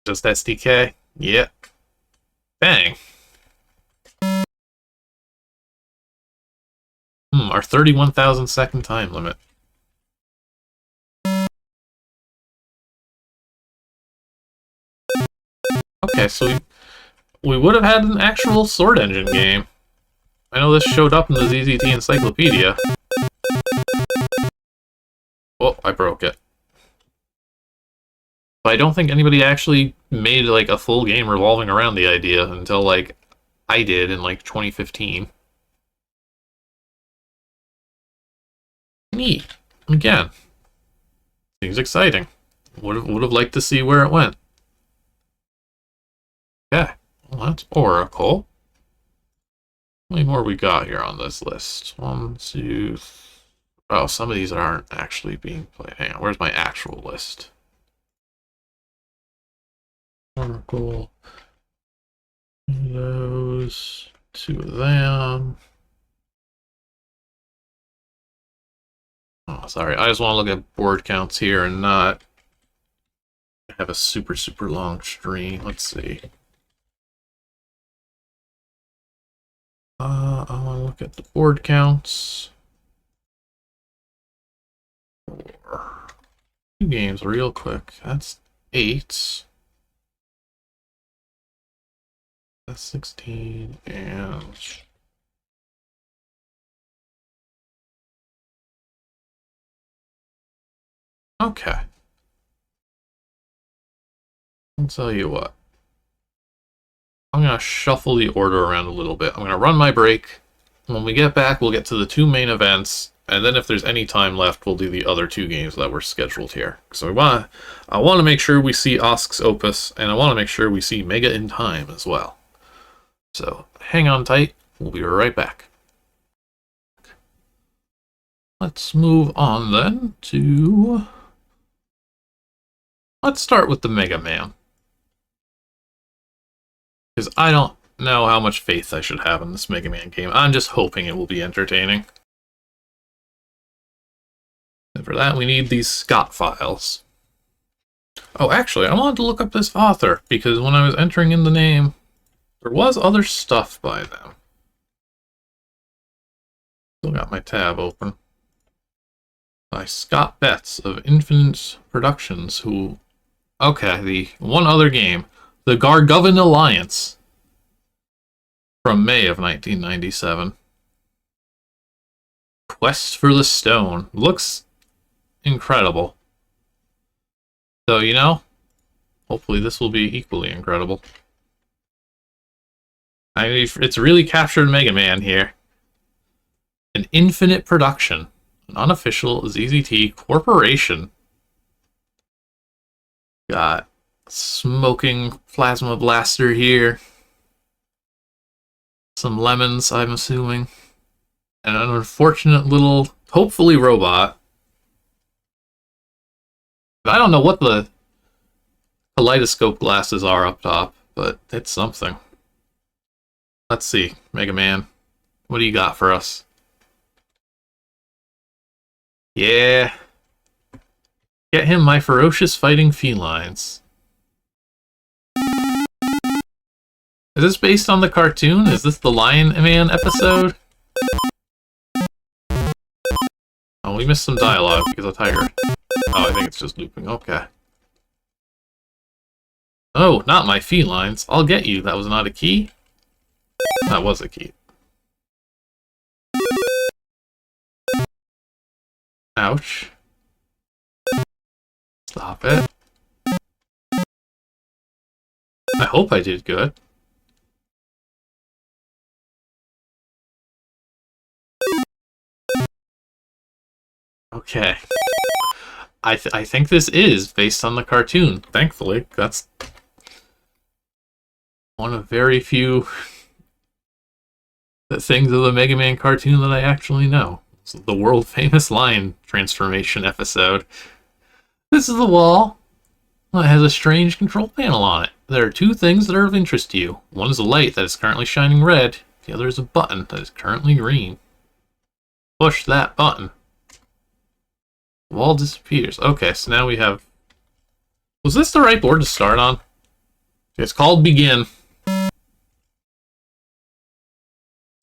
Just SDK? Yep. Bang. Our 31,000 second time limit. Okay, so we would have had an actual Sword Engine game. I know this showed up in the ZZT Encyclopedia. Oh, I broke it. But I don't think anybody actually made like a full game revolving around the idea until like I did in like 2015. Neat. Again, seems exciting. Would have liked to see where it went. Okay, well, that's Oracle. How many more we got here on this list? 1, 2... Oh, some of these aren't actually being played. Hang on, where's my actual list? Oracle. Those 2 of them. Oh, sorry. I just want to look at board counts here and not have a super long stream. Let's see. I want to look at the board counts. 2 games real quick. That's 8. That's 16 and... Okay. I'll tell you what. I'm going to shuffle the order around a little bit. I'm going to run my break. When we get back, we'll get to the 2 main events. And then if there's any time left, we'll do the other 2 games that were scheduled here. So I want to make sure we see Osk's Opus, and I want to make sure we see Mega in Time as well. So hang on tight. We'll be right back. Let's move on then to... Let's start with the Mega Man. Because I don't know how much faith I should have in this Mega Man game. I'm just hoping it will be entertaining. And for that, we need these Scott files. Oh, actually, I wanted to look up this author, because when I was entering in the name, there was other stuff by them. Still got my tab open. By Scott Betts of Infinite Productions, who... Okay, the one other game. The Gargovan Alliance. From May of 1997. Quest for the Stone. Looks incredible. So, you know, hopefully this will be equally incredible. I mean, it's really captured Mega Man here. An Infinite Production. An unofficial ZZT corporation. Got smoking plasma blaster here. Some lemons, I'm assuming. And an unfortunate little, hopefully, robot. I don't know what the kaleidoscope glasses are up top, but it's something. Let's see, Mega Man. What do you got for us? Yeah. Get him my ferocious fighting felines. Is this based on the cartoon? Is this the Lion Man episode? Oh, we missed some dialogue because of Tiger. Oh, I think it's just looping. Okay. Oh, not my felines. I'll get you. That was not a key? That was a key. Ouch. Stop it. I hope I did good. Okay. I think this is based on the cartoon, thankfully. That's one of very few things of the Mega Man cartoon that I actually know. It's the world-famous lion transformation episode. This is the wall. It has a strange control panel on it. There are 2 things that are of interest to you. One is a light that is currently shining red. The other is a button that is currently green. Push that button. Wall disappears. Okay, so now we have... Was this the right board to start on? It's called Begin. It's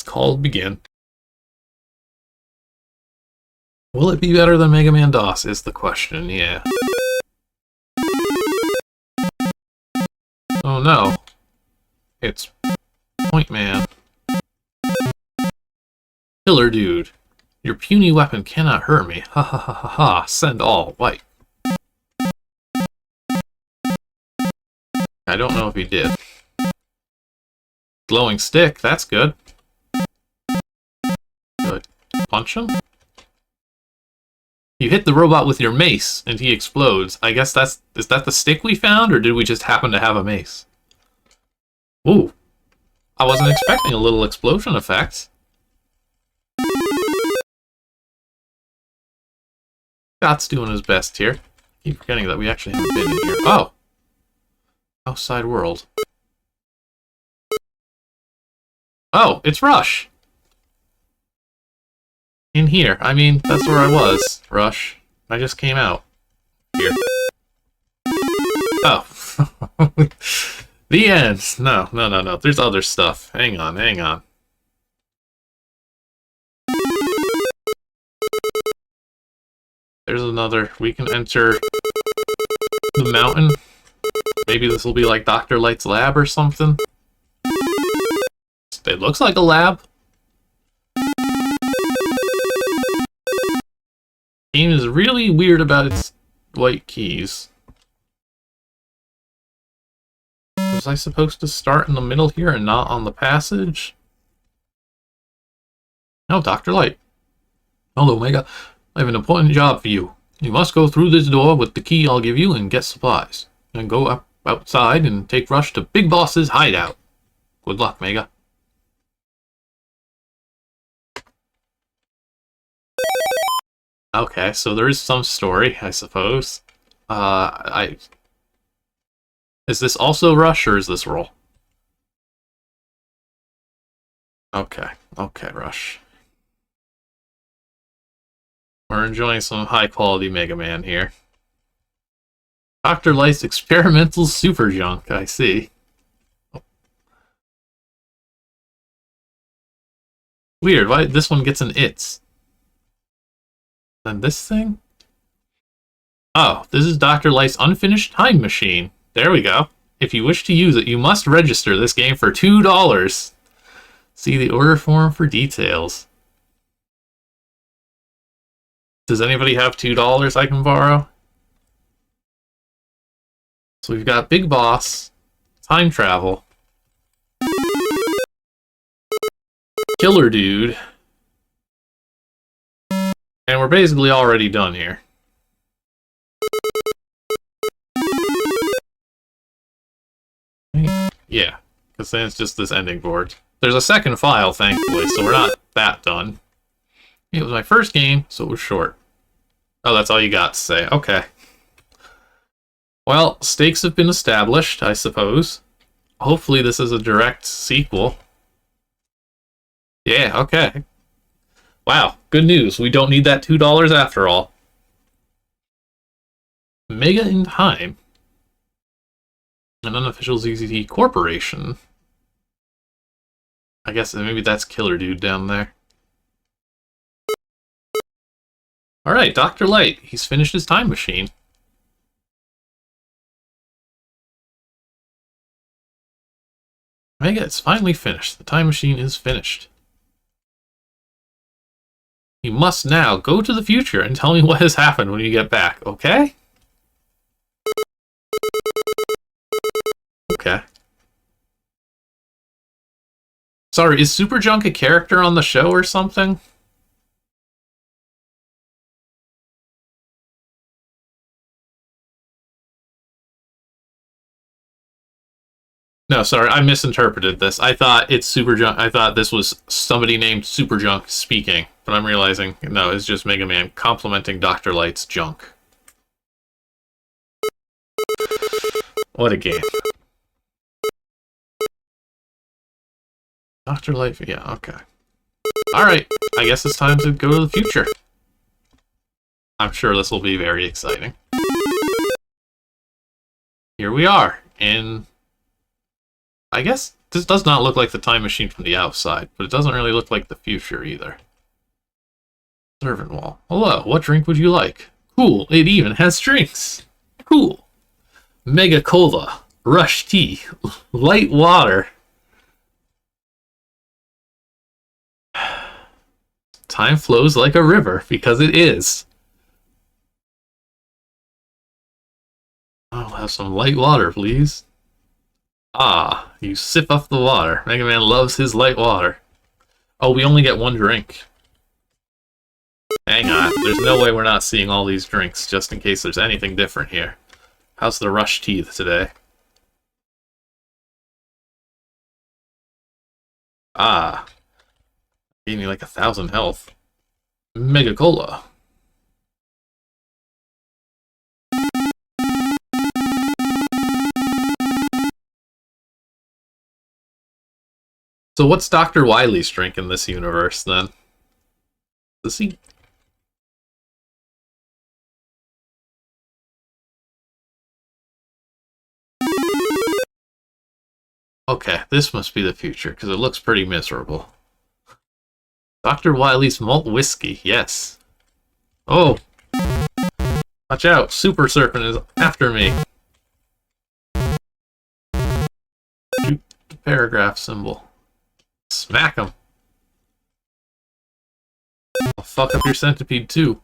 called Begin. Will it be better than Mega Man DOS is the question, yeah. Oh no. It's Point Man. Killer Dude. Your puny weapon cannot hurt me. Ha ha ha ha ha. Send all. White. I don't know if he did. Glowing stick. That's good. Good. Punch him? You hit the robot with your mace, and he explodes. I guess is that the stick we found, or did we just happen to have a mace? Ooh. I wasn't expecting a little explosion effect. Scott's doing his best here. Keep forgetting that we actually haven't been in here. Oh! Outside world. Oh, it's Rush! In here. I mean, that's where I was, Rush. I just came out. Here. Oh. The end. No. There's other stuff. Hang on. There's another. We can enter the mountain. Maybe this will be like Dr. Light's lab or something. It looks like a lab. Game is really weird about its white keys. Was I supposed to start in the middle here and not on the passage? No, Dr. Light. Hello, Omega. I have an important job for you. You must go through this door with the key I'll give you and get supplies. Then go up outside and take Rush to Big Boss's hideout. Good luck, Mega. Okay, so there is some story, I suppose. Is this also Rush, or is this roll? Okay, Rush. We're enjoying some high-quality Mega Man here. Dr. Light's experimental super junk, I see. Weird, why this one gets an its? Then this thing? Oh, this is Dr. Light's unfinished time machine. There we go. If you wish to use it, you must register this game for $2. See the order form for details. Does anybody have $2 I can borrow? So we've got Big Boss, time travel, Killer Dude, and we're basically already done here. Yeah, because then it's just this ending board. There's a second file, thankfully, so we're not that done. It was my first game, so it was short. Oh, that's all you got to say. Okay. Well, stakes have been established, I suppose. Hopefully this is a direct sequel. Yeah, okay. Wow, good news. We don't need that $2 after all. Mega in Time. An unofficial ZZT corporation. I guess maybe that's Killer Dude down there. Alright, Dr. Light. He's finished his time machine. Mega, it's finally finished. The time machine is finished. You must now go to the future and tell me what has happened when you get back, okay? Okay. Sorry, is Super Junk a character on the show or something? No, sorry, I misinterpreted this. I thought it's Super Junk. I thought this was somebody named Super Junk speaking, but I'm realizing, no, it's just Mega Man complimenting Dr. Light's junk. What a game. Dr. Light, yeah, okay. Alright, I guess it's time to go to the future. I'm sure this will be very exciting. Here we are, in... I guess this does not look like the time machine from the outside, but it doesn't really look like the future either. Servant wall. Hello, what drink would you like? Cool, it even has drinks. Cool. Mega Cola, Rush Tea, Light Water. Time flows like a river, because it is. I'll have some light water, please. Ah, you sip up the water. Mega Man loves his light water. Oh, we only get one drink. Hang on, there's no way we're not seeing all these drinks, just in case there's anything different here. How's the Rush Tea today? Ah. Gave me like 1,000 health. Mega Cola. So what's Dr. Wily's drink in this universe, then? Does he... Okay, this must be the future, because it looks pretty miserable. Dr. Wily's malt whiskey, yes. Oh! Watch out, Super Serpent is after me. Shoot the paragraph symbol. Smack him. I'll fuck up your centipede too.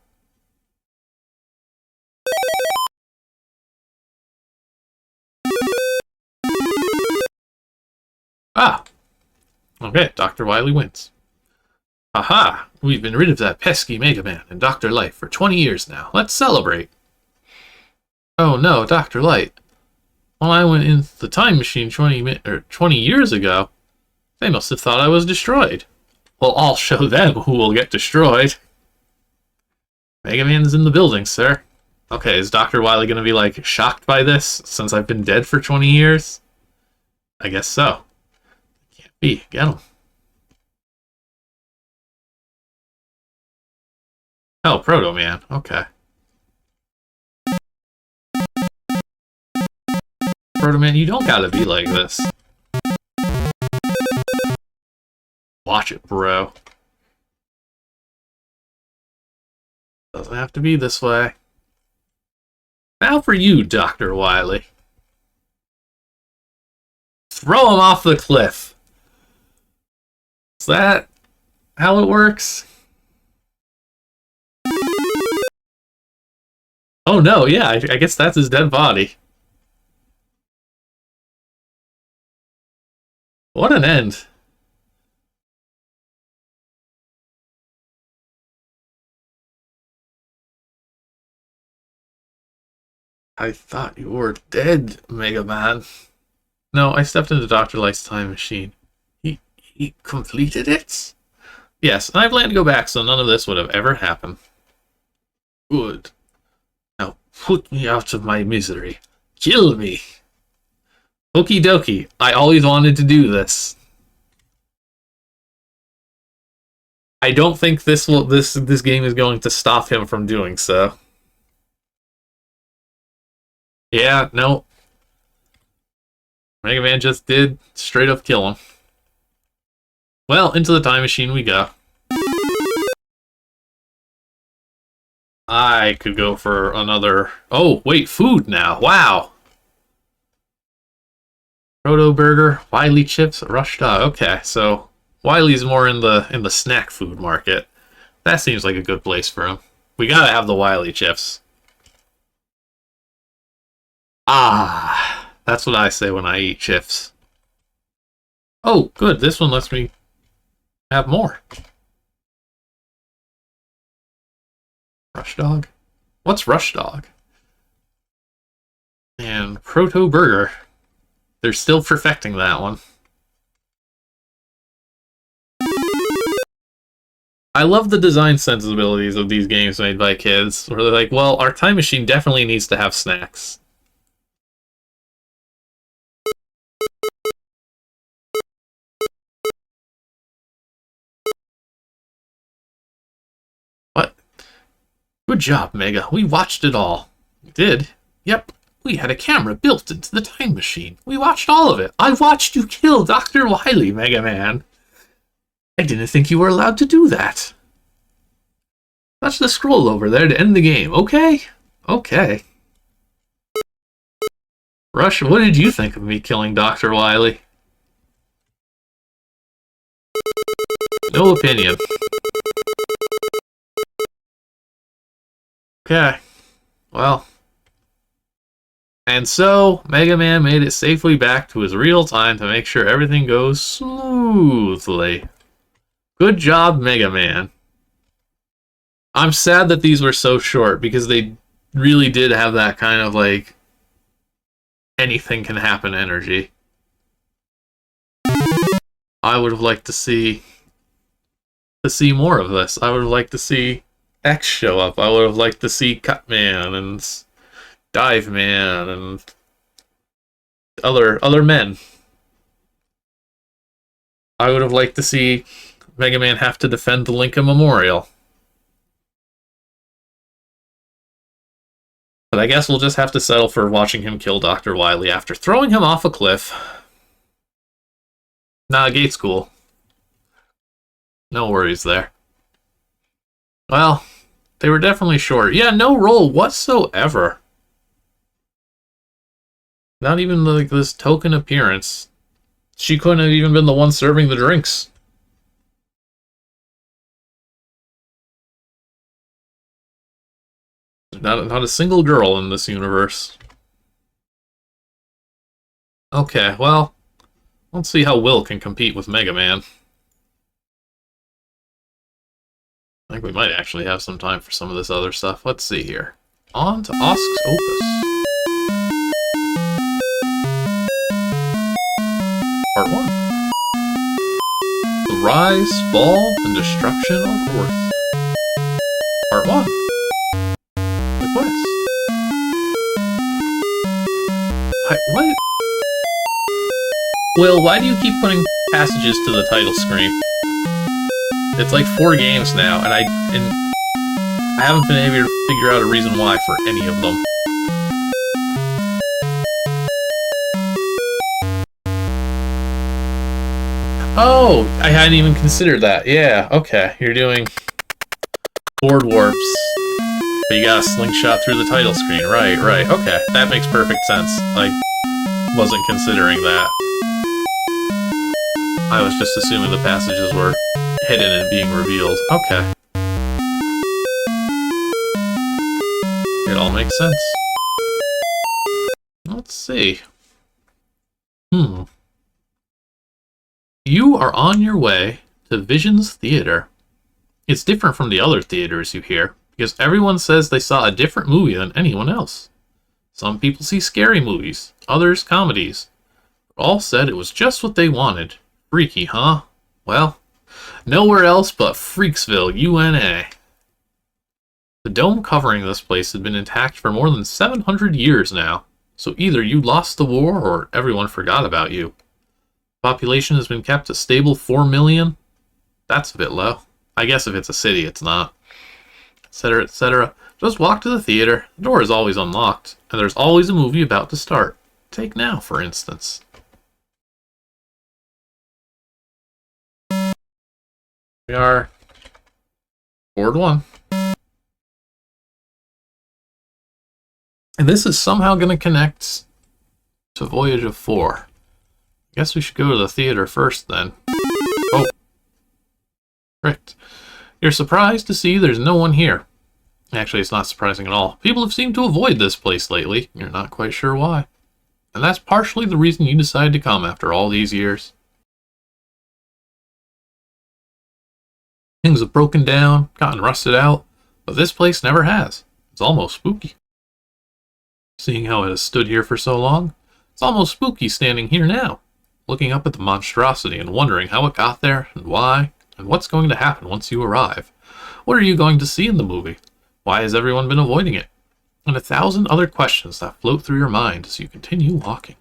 Ah! Okay, Dr. Wily wins. Aha! We've been rid of that pesky Mega Man and Dr. Light for 20 years now. Let's celebrate! Oh no, Dr. Light. When I went in the time machine 20 years ago, they must have thought I was destroyed. Well, I'll show them who will get destroyed. Mega Man's in the building, sir. Okay, is Dr. Wily gonna be, like, shocked by this, since I've been dead for 20 years? I guess so. Can't be. Get him. Oh, Proto Man. Okay. Proto Man, you don't gotta be like this. Watch it, bro. Doesn't have to be this way. Now for you, Dr. Wily. Throw him off the cliff. Is that how it works? Oh no, yeah, I guess that's his dead body. What an end. I thought you were dead, Mega Man. No, I stepped into Dr. Light's time machine. He completed it? Yes, and I plan to go back so none of this would have ever happened. Good. Now put me out of my misery. Kill me. Okie dokie. I always wanted to do this. I don't think this game is going to stop him from doing so. Yeah, no. Mega Man just did straight up kill him. Well, into the time machine we go. I could go for another... Oh, wait, food now. Wow. Proto Burger, Wily Chips, Rush Dog. Okay, so Wily's more in the snack food market. That seems like a good place for him. We gotta have the Wily Chips. Ah, that's what I say when I eat chips. Oh, good. This one lets me have more. Rush Dog? What's Rush Dog? And Proto Burger. They're still perfecting that one. I love the design sensibilities of these games made by kids, where they're like, well, our time machine definitely needs to have snacks. What? Good job, Mega. We watched it all. We did? Yep. We had a camera built into the time machine. We watched all of it. I watched you kill Dr. Wily, Mega Man. I didn't think you were allowed to do that. Touch the scroll over there to end the game, okay? Okay. Rush, what did you think of me killing Dr. Wily? No opinion. Okay. Well. And so, Mega Man made it safely back to his real time to make sure everything goes smoothly. Good job, Mega Man. I'm sad that these were so short, because they really did have that kind of, like, anything can happen energy. I would have liked to see more of this. I would have liked to see X show up. I would have liked to see Cutman and Dive Man and other men. I would have liked to see Mega Man have to defend the Lincoln Memorial. But I guess we'll just have to settle for watching him kill Dr. Wily after throwing him off a cliff. Nah, gate's cool. No worries there. Well, They were definitely short. Yeah, no role whatsoever. Not even like this token appearance. She couldn't have even been the one serving the drinks. Not a single girl in this universe. Okay, well, let's see how Will can compete with Mega Man. I think we might actually have some time for some of this other stuff. Let's see here. On to Osk's Opus. Part 1. The Rise, Fall, and Destruction of Urth. Part 1. The Quest. What? Will, why do you keep putting passages to the title screen? It's like 4 games now, and I haven't been able to figure out a reason why for any of them. Oh, I hadn't even considered that. Yeah, okay. You're doing board warps, but you gotta slingshot through the title screen. Right. Okay, that makes perfect sense. I wasn't considering that. I was just assuming the passages were hidden and being revealed. Okay. It all makes sense. Let's see. You are on your way to Vision's Theater. It's different from the other theaters you hear, because everyone says they saw a different movie than anyone else. Some people see scary movies, others comedies. All said it was just what they wanted. Freaky, huh? Well, nowhere else but Freaksville, UNA. The dome covering this place had been intact for more than 700 years now, so either you lost the war or everyone forgot about you. Population has been kept a stable 4 million. That's a bit low. I guess if it's a city, it's not. Etc., etc. Just walk to the theater. The door is always unlocked, and there's always a movie about to start. Take Now, for instance. We are board 1. And this is somehow going to connect to Voyage of 4. I guess we should go to the theater first, then. Oh. Correct. You're surprised to see there's no one here. Actually, it's not surprising at all. People have seemed to avoid this place lately. You're not quite sure why. And that's partially the reason you decided to come after all these years. Things have broken down, gotten rusted out, but this place never has. It's almost spooky. Seeing how it has stood here for so long, it's almost spooky standing here now, looking up at the monstrosity and wondering how it got there, and why, and what's going to happen once you arrive. What are you going to see in the movie? Why has everyone been avoiding it? And 1,000 other questions that float through your mind as you continue walking.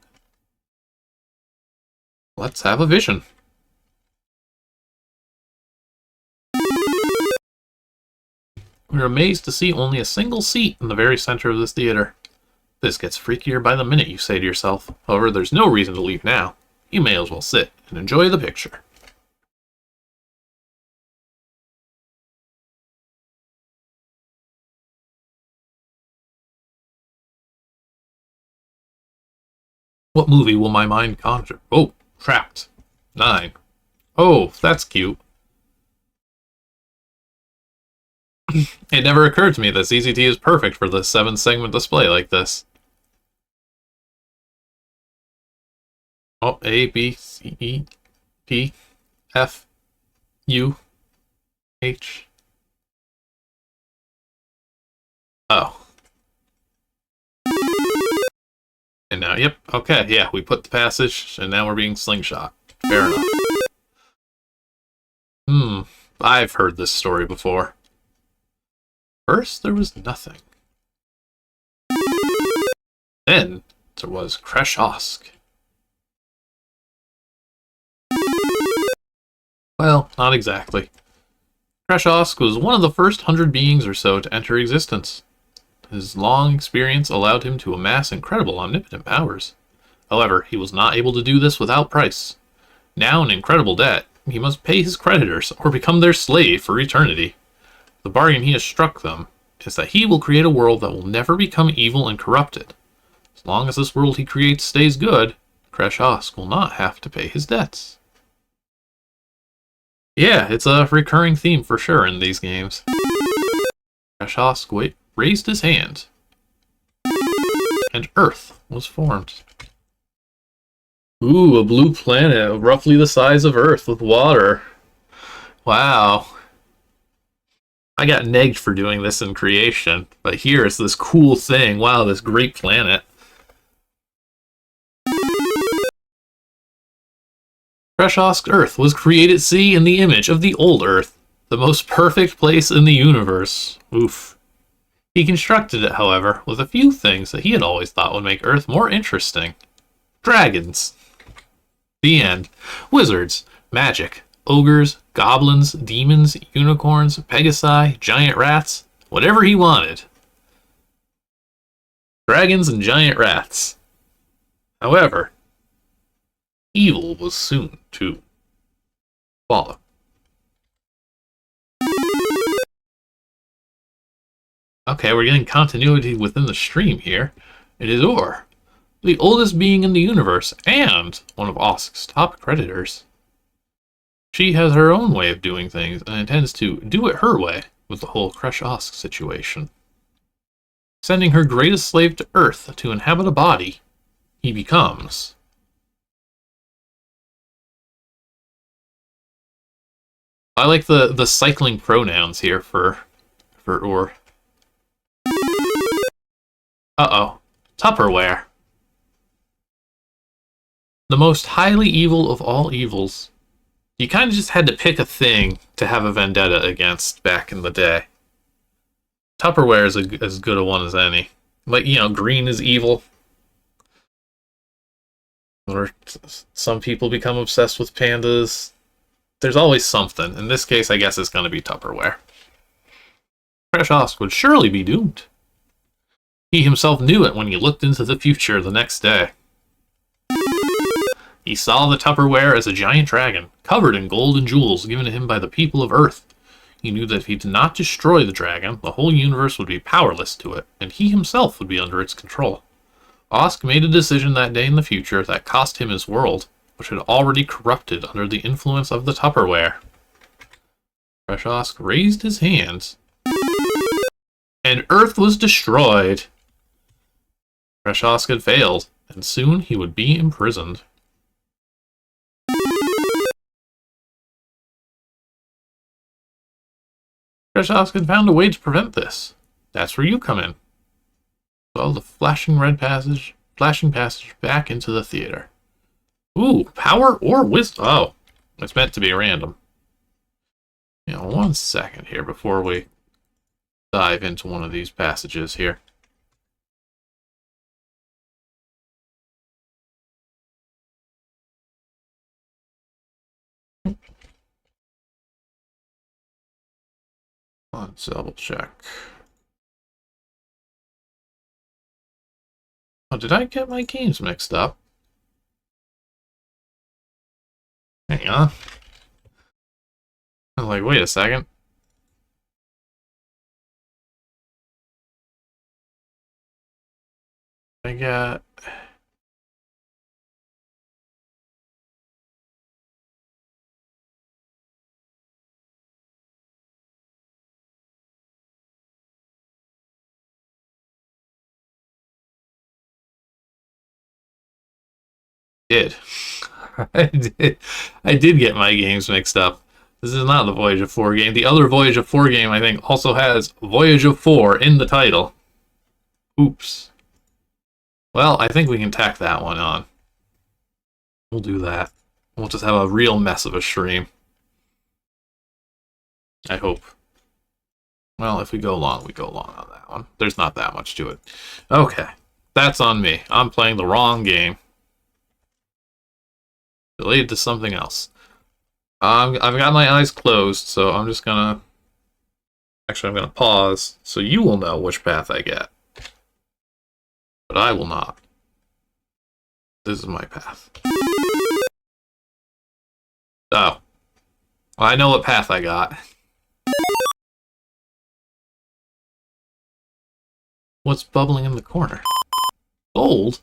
Let's have a vision. We're amazed to see only a single seat in the very center of this theater. This gets freakier by the minute, you say to yourself. However, there's no reason to leave now. You may as well sit and enjoy the picture. What movie will my mind conjure? Oh, Trapped. 9. Oh, that's cute. It never occurred to me that CCT is perfect for the 7-segment display like this. Oh, A, B, C, E, P, F, U, H. Oh. And now, yep, okay, yeah, we put the passage, and now we're being slingshot. Fair enough. I've heard this story before. First, there was nothing. Then, there was Osk. Well, not exactly. Osk was one of the first 100 beings or so to enter existence. His long experience allowed him to amass incredible omnipotent powers. However, he was not able to do this without price. Now in incredible debt, he must pay his creditors or become their slave for eternity. the bargain he has struck them is that he will create a world that will never become evil and corrupted. As long as this world he creates stays good, Kresh will not have to pay his debts. Yeah, it's a recurring theme for sure in these games. Kresh raised his hand, and Urth was formed. Ooh, a blue planet, roughly the size of Earth with water. Wow. I got negged for doing this in creation, but here it's this cool thing. Wow, this great planet. Kresh Urth was created, see, in the image of the old Earth, the most perfect place in the universe. Oof. He constructed it, however, with a few things that he had always thought would make Earth more interesting. Dragons. The end. Wizards, magic, ogres, goblins, demons, unicorns, pegasi, giant rats, whatever he wanted. Dragons and giant rats. However, evil was soon to follow. Okay, we're getting continuity within the stream here. It is Ur, the oldest being in the universe and one of Osk's top creditors. She has her own way of doing things and intends to do it her way with the whole Kresh situation. Sending her greatest slave to Earth to inhabit a body he becomes. I like the cycling pronouns here for Ur. Uh-oh. Tupperware. The most highly evil of all evils. You kind of just had to pick a thing to have a vendetta against back in the day. Tupperware is as good a one as any. Like, you know, green is evil. Or some people become obsessed with pandas. There's always something. In this case, I guess it's going to be Tupperware. Kresh would surely be doomed. He himself knew it when he looked into the future the next day. He saw the Tupperware as a giant dragon, covered in gold and jewels given to him by the people of Earth. He knew that if he did not destroy the dragon, the whole universe would be powerless to it, and he himself would be under its control. Osk made a decision that day in the future that cost him his world, which had already corrupted under the influence of the Tupperware. Kresh raised his hands, and Earth was destroyed. Kresh had failed, and soon he would be imprisoned. Kresh had found a way to prevent this. That's where you come in. Follow the flashing passage back into the theater. Ooh, power or wisdom. Oh, it's meant to be random. You know, 1 second here before we dive into one of these passages here. Let's double check. Oh, did I get my games mixed up? Hang on. I was like, wait a second. I got... did. I did get my games mixed up. This is not the Voyage of 4 game. The other Voyage of 4 game, I think, also has Voyage of 4 in the title. Oops. Well, I think we can tack that one on. We'll do that. We'll just have a real mess of a stream. I hope. Well, if we go long, we go long on that one. There's not that much to it. Okay. That's on me. I'm playing the wrong game. Related to something else. I've got my eyes closed, so I'm just gonna... Actually, I'm gonna pause, so you will know which path I get. But I will not. This is my path. Oh. Well, I know what path I got. What's bubbling in the corner? Gold?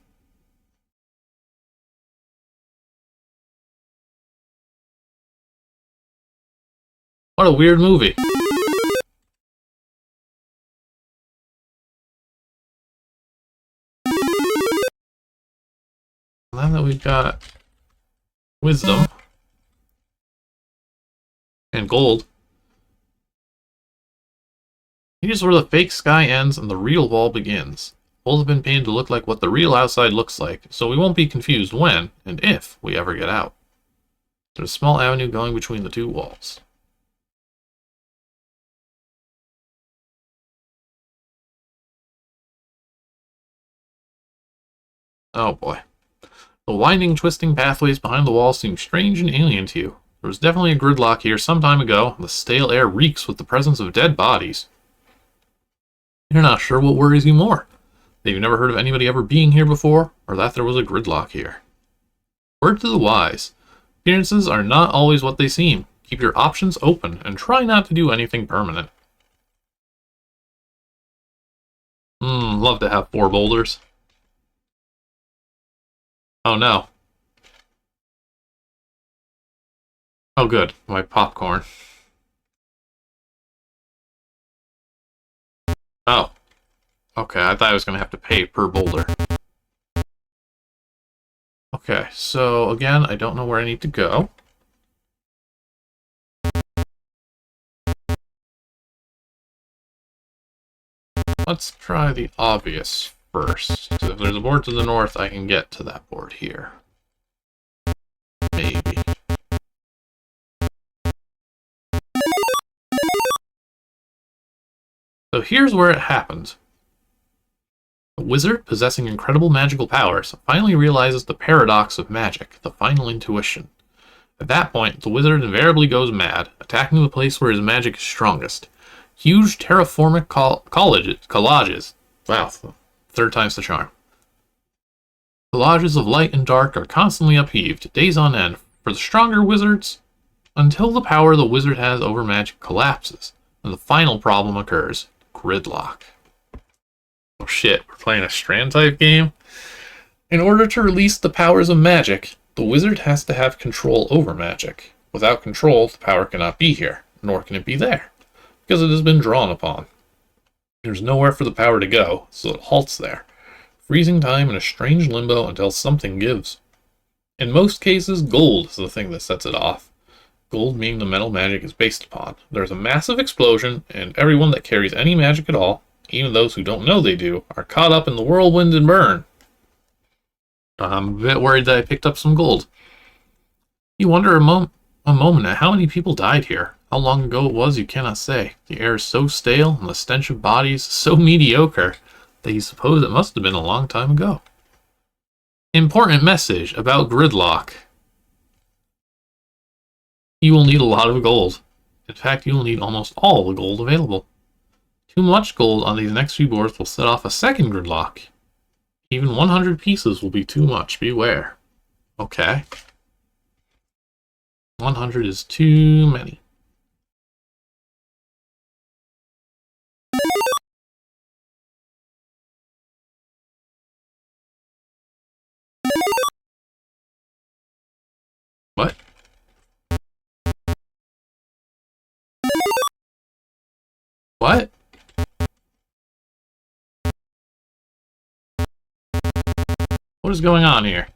What a weird movie. Now that we've got wisdom and gold, here's where the fake sky ends and the real wall begins. Walls have been painted to look like what the real outside looks like, so we won't be confused when, and if, we ever get out. There's a small avenue going between the two walls. Oh boy. The winding, twisting pathways behind the wall seem strange and alien to you. There was definitely a gridlock here some time ago, and the stale air reeks with the presence of dead bodies. You're not sure what worries you more. That you've never heard of anybody ever being here before, or that there was a gridlock here. Word to the wise. Appearances are not always what they seem. Keep your options open, and try not to do anything permanent. Love to have 4 boulders. Oh no. Oh good, my popcorn. Oh. Okay, I thought I was going to have to pay per boulder. Okay, so again, I don't know where I need to go. Let's try the obvious first. So if there's a board to the north, I can get to that board here. Maybe. So here's where it happened. A wizard possessing incredible magical powers finally realizes the paradox of magic, the final intuition. At that point, the wizard invariably goes mad, attacking the place where his magic is strongest. Huge terraformic collages. Wow, 3rd time's the charm. Collages of light and dark are constantly upheaved, days on end, for the stronger wizards, until the power the wizard has over magic collapses, and the final problem occurs: gridlock. Oh shit, we're playing a strand type game? In order to release the powers of magic, the wizard has to have control over magic. Without control, the power cannot be here, nor can it be there, because it has been drawn upon. There's nowhere for the power to go, so it halts there, freezing time in a strange limbo until something gives. In most cases, gold is the thing that sets it off. Gold being the metal magic is based upon. There's a massive explosion, and everyone that carries any magic at all, even those who don't know they do, are caught up in the whirlwind and burn. I'm a bit worried that I picked up some gold. You wonder a moment at how many people died here. How long ago it was, you cannot say. The air is so stale, and the stench of bodies so mediocre, that you suppose it must have been a long time ago. Important message about gridlock. You will need a lot of gold. In fact, you will need almost all the gold available. Too much gold on these next few boards will set off a second gridlock. Even 100 pieces will be too much, beware. Okay. 100 is too many. What? What? What is going on here?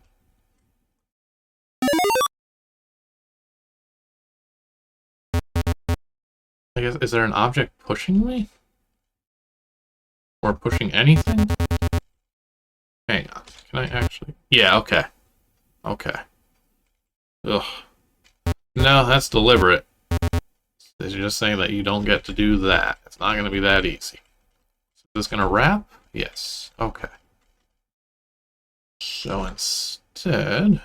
I guess, is there an object pushing me? Or pushing anything? Hang on. Can I actually? Yeah, okay. Okay. Ugh. No, that's deliberate. They're just saying that you don't get to do that. It's not going to be that easy. Is this going to wrap? Yes. Okay. So instead...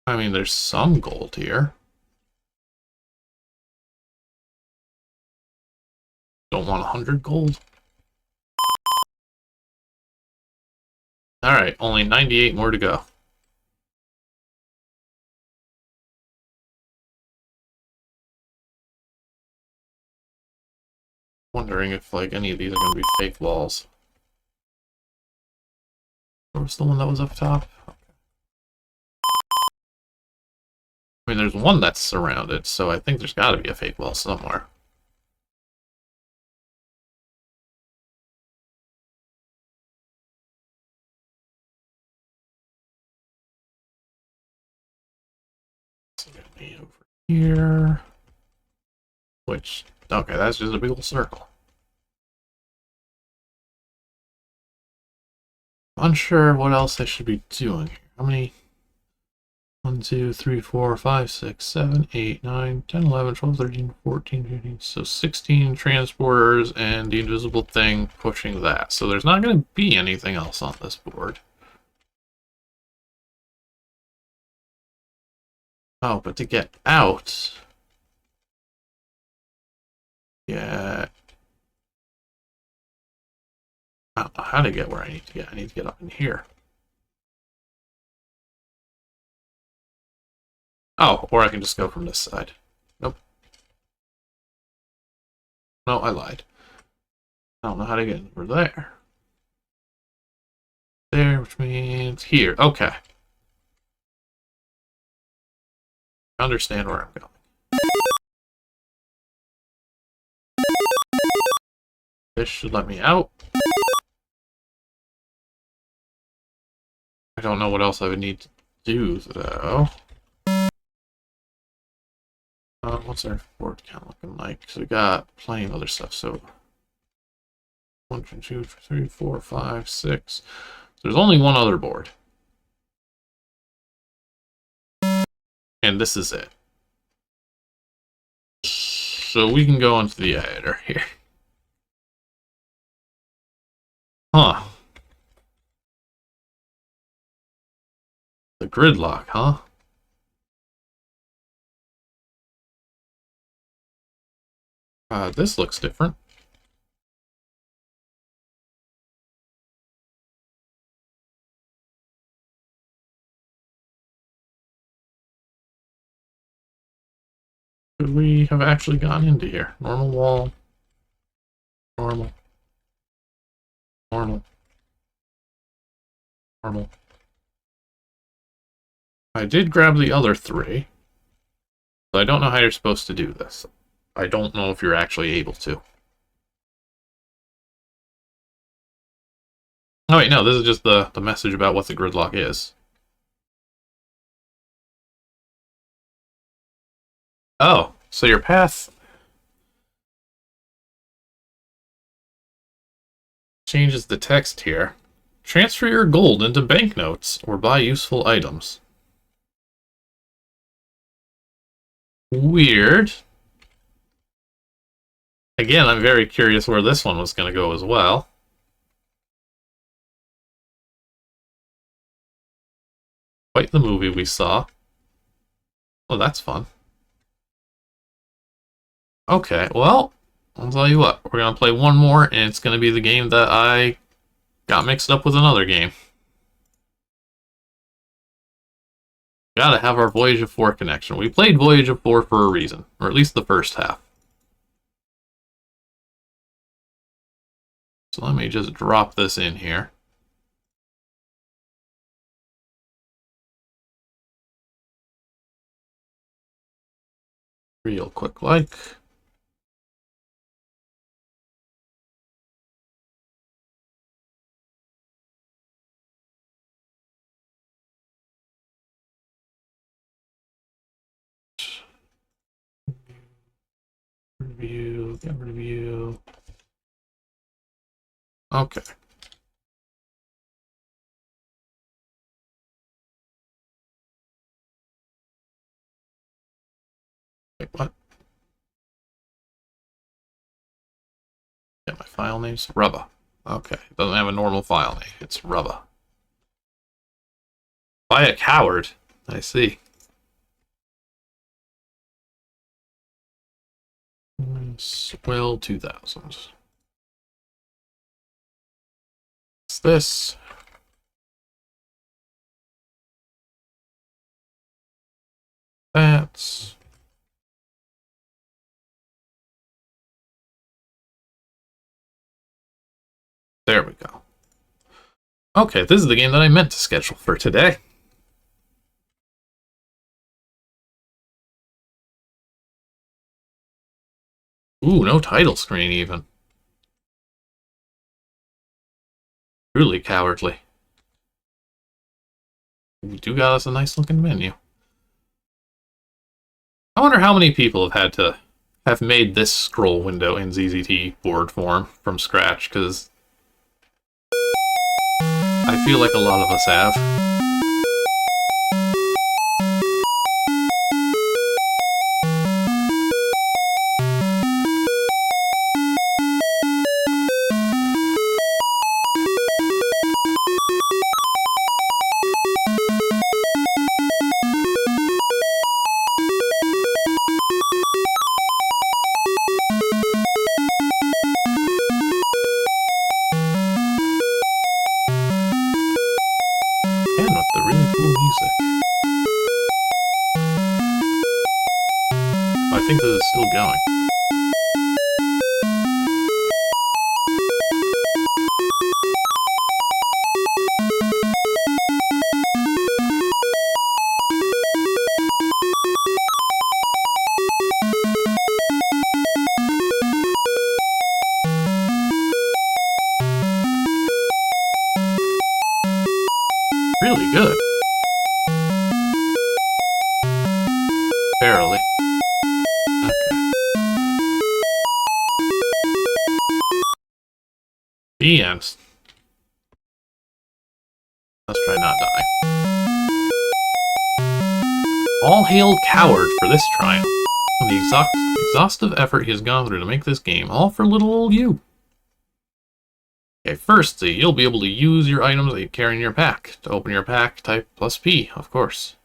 I mean, there's some gold here. Don't want 100 gold. Alright, only 98 more to go. Wondering if like any of these are going to be fake walls. Or was the one that was up top? I mean, there's one that's surrounded, so I think there's got to be a fake wall somewhere. So over here. Which, okay, that's just a big old circle. Unsure what else I should be doing here. How many? 1, 2, 3, 4, 5, 6, 7, 8, 9, 10, 11, 12, 13, 14, 15. So 16 transporters and the invisible thing pushing that. So there's not going to be anything else on this board. Oh, but to get out... Yeah... I don't know how to get where I need to get. I need to get up in here. Oh, or I can just go from this side. Nope. No, I lied. I don't know how to get over there. There, which means here. Okay. I understand where I'm going. This should let me out. I don't know what else I would need to do, though. What's our board count looking like? So we got plenty of other stuff. So 1, 2, 3, 4, 5, 6. There's only one other board. And this is it. So we can go into the editor here. Huh. The gridlock, huh? This looks different. Could we have actually gone into here? Normal wall. Normal. Normal. Normal. I did grab the other 3. But I don't know how you're supposed to do this. I don't know if you're actually able to. Oh wait, no, this is just the message about what the gridlock is. Oh, so your path changes the text here. Transfer your gold into banknotes or buy useful items. Weird. Again, I'm very curious where this one was going to go as well. Quite the movie we saw. Oh, that's fun. Okay, well, I'll tell you what. We're going to play one more, and it's going to be the game that I got mixed up with another game. Gotta have our Voyage of 4 connection. We played Voyage of 4 for a reason, or at least the first half. So let me just drop this in here. Real quick like. Review, get review. Okay. Wait, what? Yeah, my file name's Rubba. Okay, it doesn't have a normal file name. It's Rubba. By a coward. I see. Swell 2000. What's this? That's... There we go. Okay, this is the game that I meant to schedule for today. Ooh, no title screen even. Truly cowardly. We do got us a nice looking menu. I wonder how many people have had to have made this scroll window in ZZT board form from scratch, because I feel like a lot of us have. I think this is still going. Really good. Barely. The end. Let's try not die. All hail Coward for this triumph. And the exhaustive effort he has gone through to make this game, all for little old you. Okay, first, you'll be able to use your items that you carry in your pack. To open your pack, type +P, of course.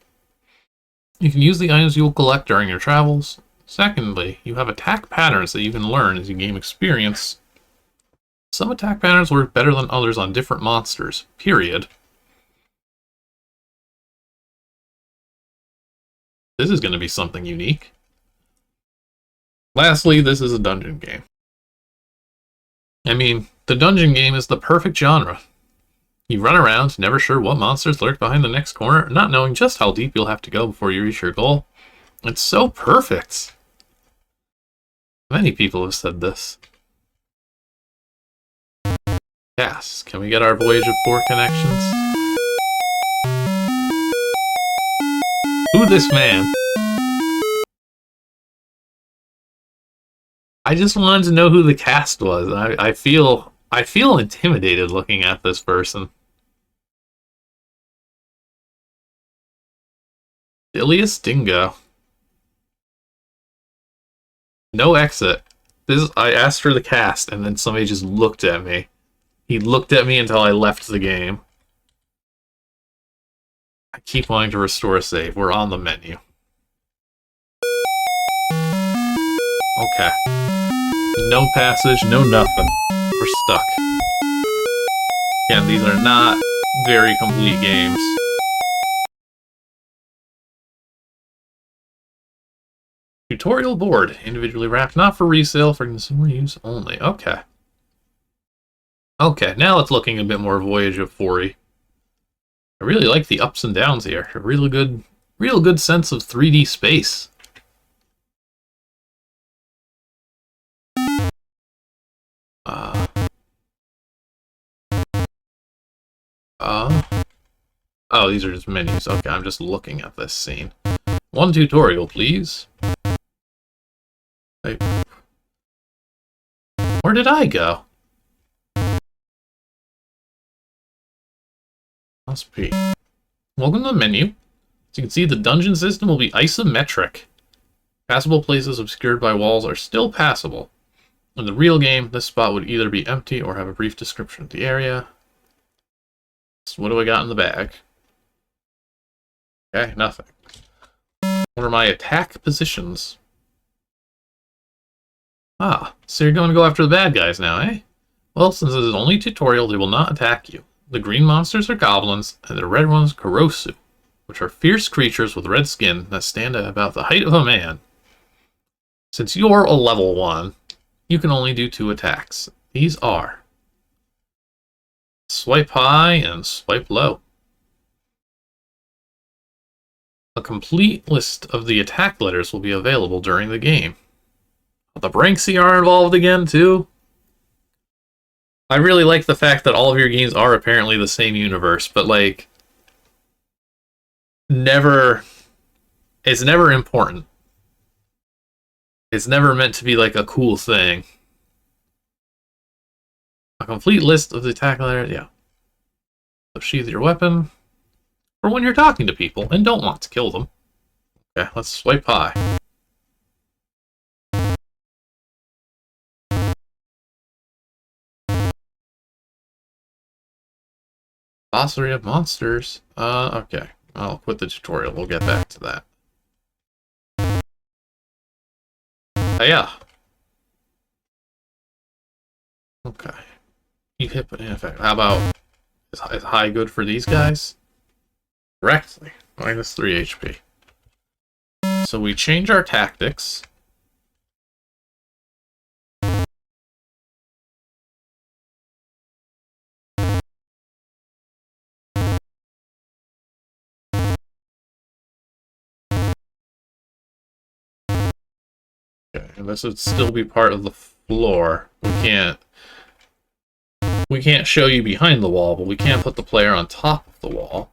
You can use the items you will collect during your travels. Secondly, you have attack patterns that you can learn as you gain experience. Some attack patterns work better than others on different monsters, period. This is going to be something unique. Lastly, this is a dungeon game. I mean, the dungeon game is the perfect genre. You run around, never sure what monsters lurk behind the next corner, not knowing just how deep you'll have to go before you reach your goal. It's so perfect. Many people have said this. Yes, can we get our Voyage of 4 connections? Who this man? I just wanted to know who the cast was. I feel intimidated looking at this person. Dillius Dingo. No exit. I asked for the cast, and then somebody just looked at me. He looked at me until I left the game. I keep wanting to restore a save. We're on the menu. Okay. No passage, no nothing. We're stuck. Again, these are not very complete games. Tutorial board. Individually wrapped, not for resale, for consumer use only. Okay. Okay, now it's looking a bit more Voyage of 4-y. I really like the ups and downs here. A real good sense of 3D space. Oh, these are just menus. Okay, I'm just looking at this scene. One tutorial, please. Wait. Where did I go? Must be. Welcome to the menu. As you can see, the dungeon system will be isometric. Passable places obscured by walls are still passable. In the real game, this spot would either be empty or have a brief description of the area. So what do I got in the bag? Okay, nothing. What are my attack positions? Ah, so you're going to go after the bad guys now, eh? Well, since this is only a tutorial, they will not attack you. The green monsters are goblins, and the red ones Korosu, which are fierce creatures with red skin that stand at about the height of a man. Since you're a level 1, you can only do 2 attacks. These are Swipe high and swipe low. A complete list of the attack letters will be available during the game. The Branksy are involved again, too. I really like the fact that all of your games are apparently the same universe, but, like, it's never important. It's never meant to be, like, a cool thing. A complete list of the attack letters, yeah. So sheath your weapon for when you're talking to people and don't want to kill them. Okay, let's swipe high. Glossary of monsters. Okay. I'll quit the tutorial. We'll get back to that. Yeah. Okay. You hit, in effect. How about, is high good for these guys? Correctly. Minus 3 HP. So we change our tactics. Okay, and this would still be part of the floor. We can't show you behind the wall, but we can put the player on top of the wall.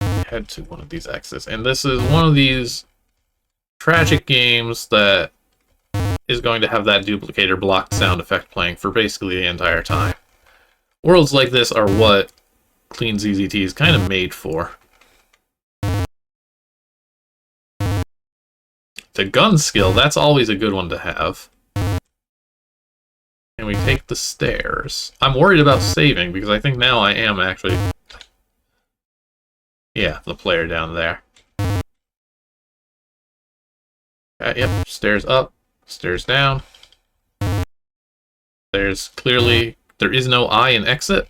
Head to one of these X's. And this is one of these tragic games that is going to have that duplicator blocked sound effect playing for basically the entire time. Worlds like this are what Clean ZZT is kind of made for. The gun skill, that's always a good one to have. And we take the stairs. I'm worried about saving because I think now I am actually... Yeah, the player down there. Yep, stairs up, stairs down. There's clearly... There is no I in exit.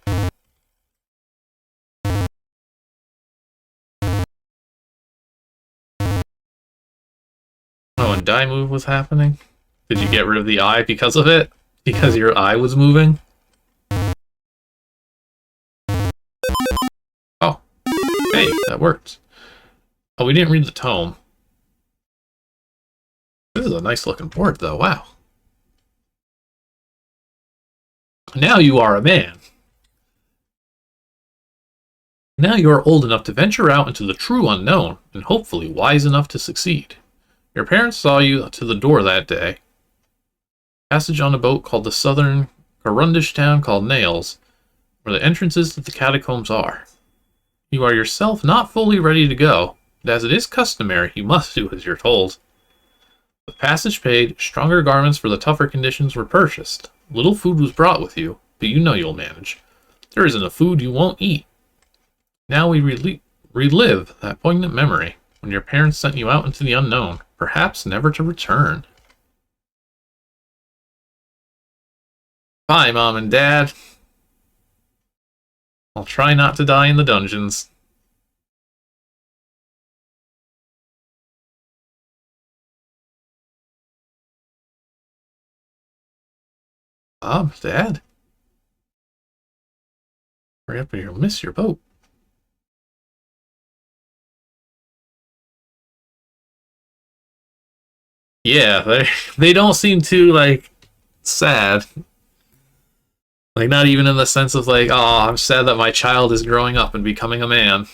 Oh, and die move was happening? Did you get rid of the I because of it? Because your eye was moving? Oh. Hey, that worked. Oh, we didn't read the tome. This is a nice looking board, though. Wow. Now you are a man. Now you are old enough to venture out into the true unknown, and hopefully wise enough to succeed. Your parents saw you to the door that day. Passage on a boat called the Southern Garundish town called Nails, where the entrances to the catacombs are. You are yourself not fully ready to go, but as it is customary, you must do as you're told. The passage paid, stronger garments for the tougher conditions were purchased. Little food was brought with you, but you know you'll manage. There isn't a food you won't eat. Now we relive that poignant memory, when your parents sent you out into the unknown, perhaps never to return. Bye, Mom and Dad. I'll try not to die in the dungeons. Mom, Dad? Hurry up or you'll miss your boat. Yeah, they don't seem too, like, sad. Like, not even in the sense of, like, oh, I'm sad that my child is growing up and becoming a man.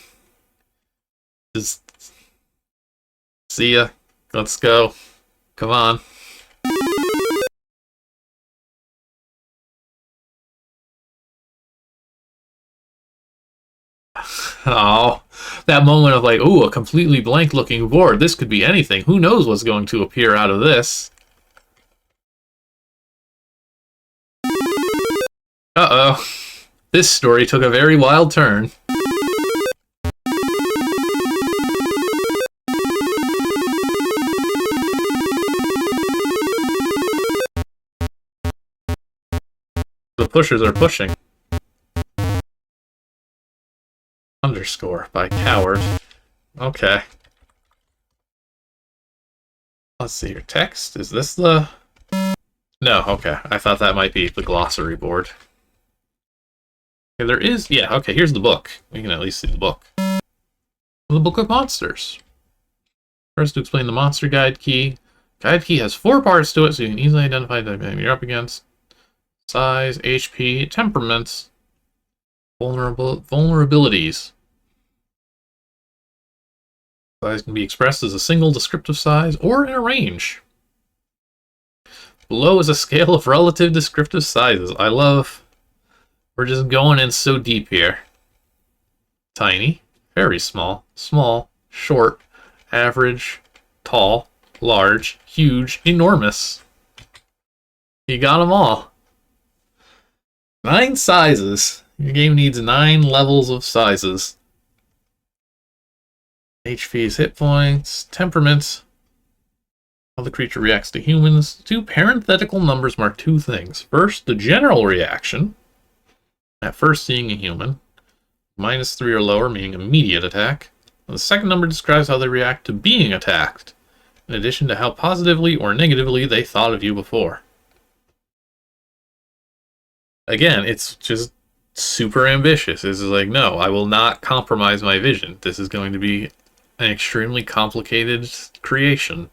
Just... See ya. Let's go. Come on. Oh, that moment of like, ooh, a completely blank looking board. This could be anything. Who knows what's going to appear out of this? Uh-oh. This story took a very wild turn. The pushers are pushing. Underscore by coward. Okay. Let's see your text. Is this the... No, okay. I thought that might be the glossary board. Okay, there is... Yeah, okay, here's the book. We can at least see the book. The Book of Monsters. First, to explain the monster guide key. Guide key has 4 parts to it, so you can easily identify the enemy you're up against. Size, HP, temperaments, vulnerabilities. Size can be expressed as a single descriptive size or in a range. Below is a scale of relative descriptive sizes. I love... We're just going in so deep here. Tiny, very small, small, short, average, tall, large, huge, enormous. You got them all. 9 sizes. Your game needs 9 levels of sizes. HP's hit points, temperaments, how the creature reacts to humans. 2 parenthetical numbers mark 2 things. First, the general reaction, at first seeing a human, -3 or lower, meaning immediate attack. And the second number describes how they react to being attacked, in addition to how positively or negatively they thought of you before. Again, it's just super ambitious. This is like, no, I will not compromise my vision. This is going to be an extremely complicated creation.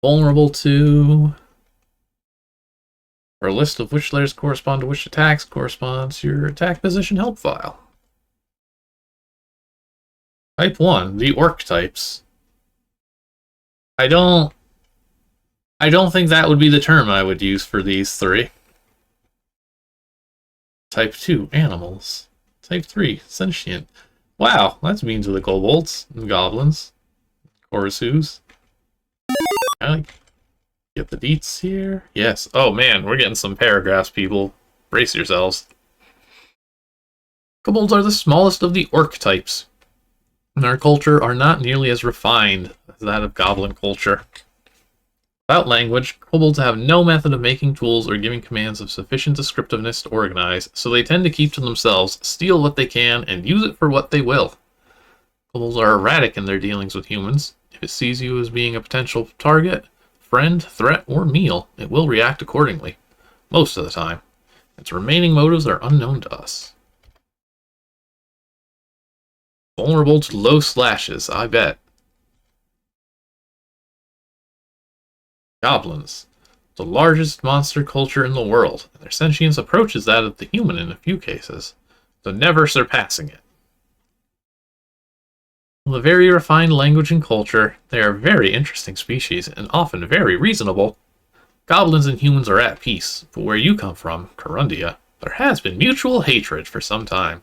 Vulnerable to... For a list of which layers correspond to which attacks corresponds to your attack position help file. Type 1, the orc types. I don't think that would be the term I would use for these 3. Type 2, animals. Type 3, sentient. Wow, that's mean to the kobolds and goblins. Chorusus. I get the deets here. Yes. Oh man, we're getting some paragraphs, people. Brace yourselves. Kobolds are the smallest of the orc types. In our culture are not nearly as refined as that of goblin culture. Without language, kobolds have no method of making tools or giving commands of sufficient descriptiveness to organize, so they tend to keep to themselves, steal what they can, and use it for what they will. Kobolds are erratic in their dealings with humans. If it sees you as being a potential target, friend, threat, or meal, it will react accordingly, most of the time. Its remaining motives are unknown to us. Vulnerable to low slashes, I bet. Goblins, the largest monster culture in the world, and their sentience approaches that of the human in a few cases, though never surpassing it. With a very refined language and culture, they are very interesting species, and often very reasonable. Goblins and humans are at peace, but where you come from, Corundia, there has been mutual hatred for some time.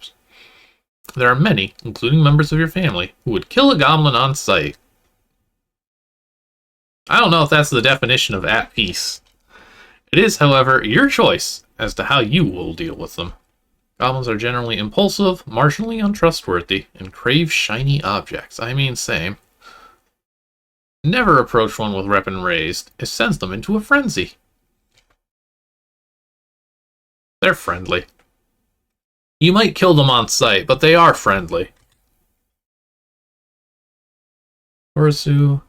There are many, including members of your family, who would kill a goblin on sight. I don't know if that's the definition of at peace. It is, however, your choice as to how you will deal with them. Goblins are generally impulsive, marginally untrustworthy, and crave shiny objects. I mean, same. Never approach one with weapon raised. It sends them into a frenzy. They're friendly. You might kill them on sight, but they are friendly. Chorusu,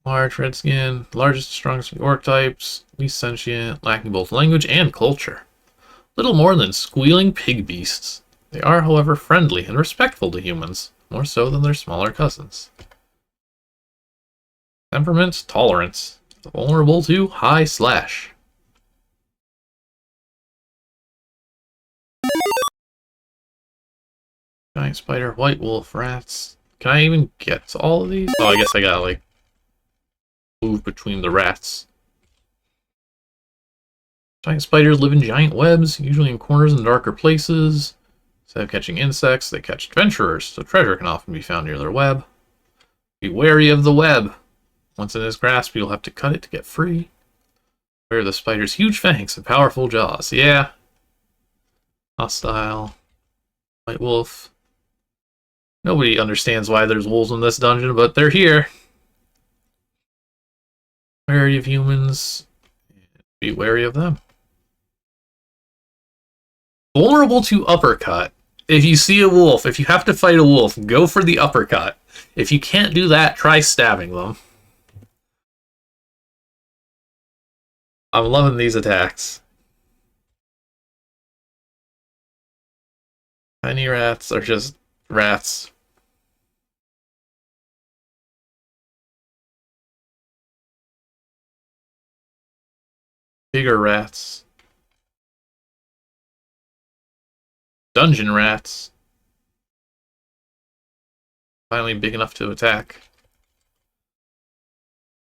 large, red skin, largest, strongest of the orc types, least sentient, lacking both language and culture. Little more than squealing pig beasts. They are, however, friendly and respectful to humans, more so than their smaller cousins. Temperament, tolerance, vulnerable to high slash. Giant spider, white wolf, rats. Can I even get to all of these? Oh, I guess I gotta, like, move between the rats. Giant spiders live in giant webs, usually in corners and darker places. Instead of catching insects, they catch adventurers, so treasure can often be found near their web. Be wary of the web. Once in its grasp, you'll have to cut it to get free. Beware of the spider's huge fangs and powerful jaws. Yeah. Hostile. White wolf. Nobody understands why there's wolves in this dungeon, but they're here. Wary of humans. Be wary of them. Vulnerable to uppercut. If you see a wolf, if you have to fight a wolf, go for the uppercut. If you can't do that, try stabbing them. I'm loving these attacks. Tiny rats are just rats. Bigger rats. Dungeon rats. Finally big enough to attack.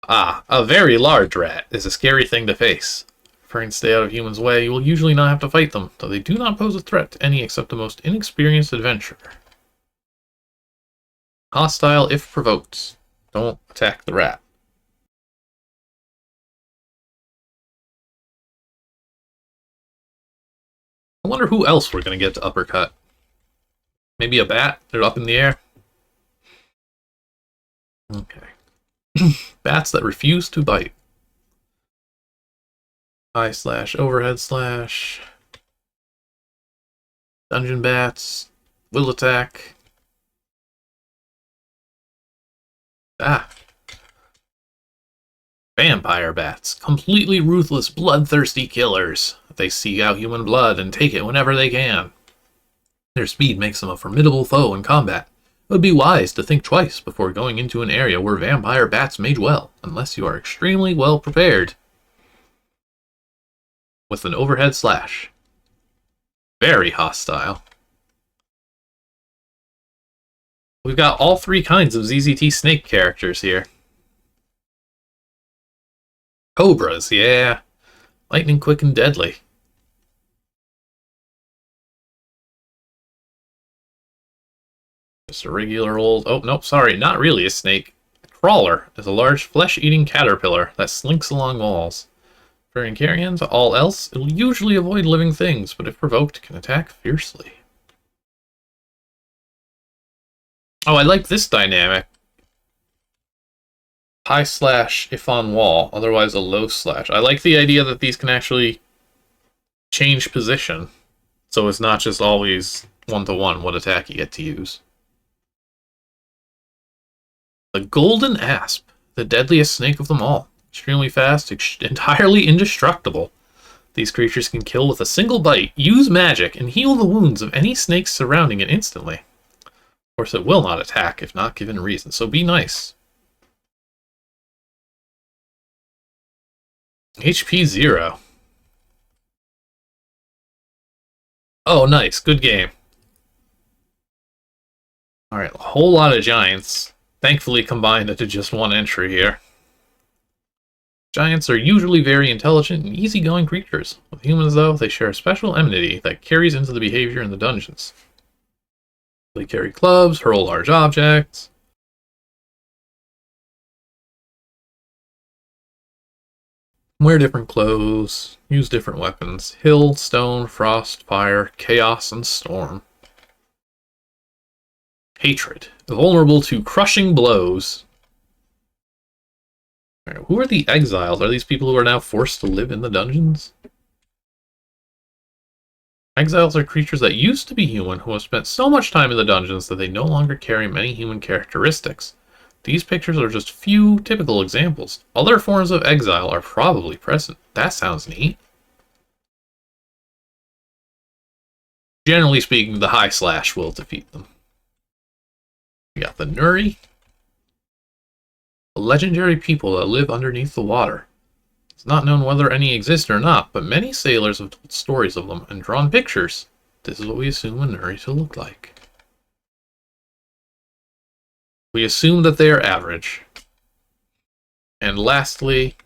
Ah, a very large rat is a scary thing to face. Trying to stay out of humans' way, you will usually not have to fight them, though they do not pose a threat to any except the most inexperienced adventurer. Hostile if provoked. Don't attack the rat. I wonder who else we're going to get to uppercut. Maybe a bat? They're up in the air. Okay. Bats that refuse to bite. High slash, overhead slash. Dungeon bats. Will attack. Ah. Vampire bats. Completely ruthless, bloodthirsty killers. They seek out human blood and take it whenever they can. Their speed makes them a formidable foe in combat. It would be wise to think twice before going into an area where vampire bats mage well, unless you are extremely well prepared. With an overhead slash. Very hostile. We've got all three kinds of ZZT snake characters here. Cobras, yeah. Lightning quick and deadly. Just a regular old... Oh, nope, sorry, not really a snake. A crawler is a large flesh-eating caterpillar that slinks along walls. For carrion to all else, it will usually avoid living things, but if provoked, can attack fiercely. Oh, I like this dynamic. High slash if on wall, otherwise a low slash. I like the idea that these can actually change position, so it's not just always one-to-one what attack you get to use. The Golden Asp, the deadliest snake of them all. Extremely fast, entirely indestructible. These creatures can kill with a single bite, use magic, and heal the wounds of any snakes surrounding it instantly. Of course, it will not attack if not given reason, so be nice. HP 0. Oh, nice. Good game. Alright, a whole lot of giants. Thankfully combined into just one entry here. Giants are usually very intelligent and easygoing creatures. With humans, though, they share a special enmity that carries into the behavior in the dungeons. They carry clubs, hurl large objects. Wear different clothes, use different weapons. Hill, stone, frost, fire, chaos, and storm. Hatred. Vulnerable to crushing blows. Right, who are the exiles? Are these people who are now forced to live in the dungeons? Exiles are creatures that used to be human who have spent so much time in the dungeons that they no longer carry many human characteristics. These pictures are just few typical examples. Other forms of exile are probably present. That sounds neat. Generally speaking, the high slash will defeat them. We got the Nuri. The legendary people that live underneath the water. It's not known whether any exist or not, but many sailors have told stories of them and drawn pictures. This is what we assume a Nuri to look like. We assume that they are average. And lastly,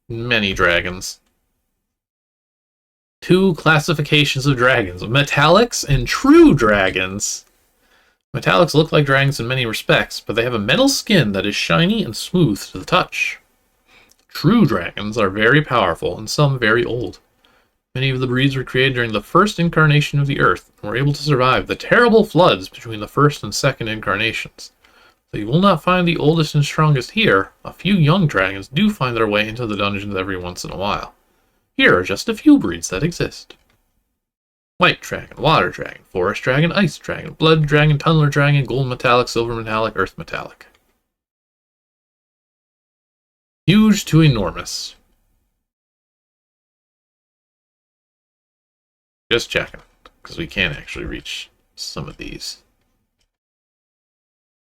many dragons. Two classifications of dragons, metallics and true dragons. Metallics look like dragons in many respects, but they have a metal skin that is shiny and smooth to the touch. True dragons are very powerful and some very old. Many of the breeds were created during the first incarnation of the Earth and were able to survive the terrible floods between the first and second incarnations. Though you will not find the oldest and strongest here, a few young dragons do find their way into the dungeons every once in a while. Here are just a few breeds that exist. White dragon, water dragon, forest dragon, ice dragon, blood dragon, tunneler dragon, gold metallic, silver metallic, earth metallic. Huge to enormous. Just checking, because we can actually reach some of these.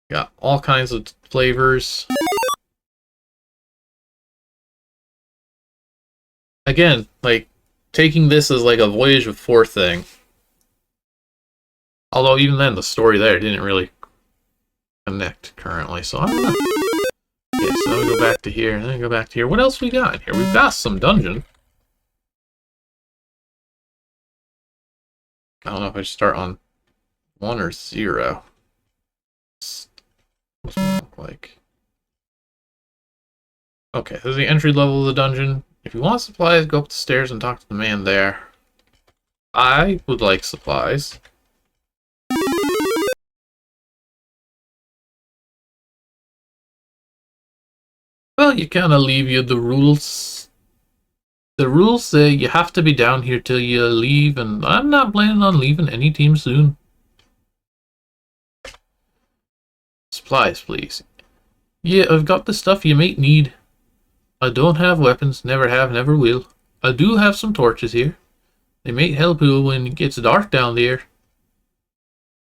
Got all kinds of flavors. Again, like, taking this as like a Voyage of 4 thing. Although even then, the story there didn't really connect currently, so I don't know. Yeah, so then we go back to here, and then we go back to here. What else we got in here? We've got some dungeon. I don't know if I should start on 1 or 0. What's it look like? Okay, this is the entry level of the dungeon. If you want supplies, go up the stairs and talk to the man there. I would like supplies. Well, you kind of leave you the rules. The rules say you have to be down here till you leave, and I'm not planning on leaving anytime soon. Supplies, please. Yeah, I've got the stuff you might need. I don't have weapons, never have, never will. I do have some torches here. They might help you when it gets dark down there.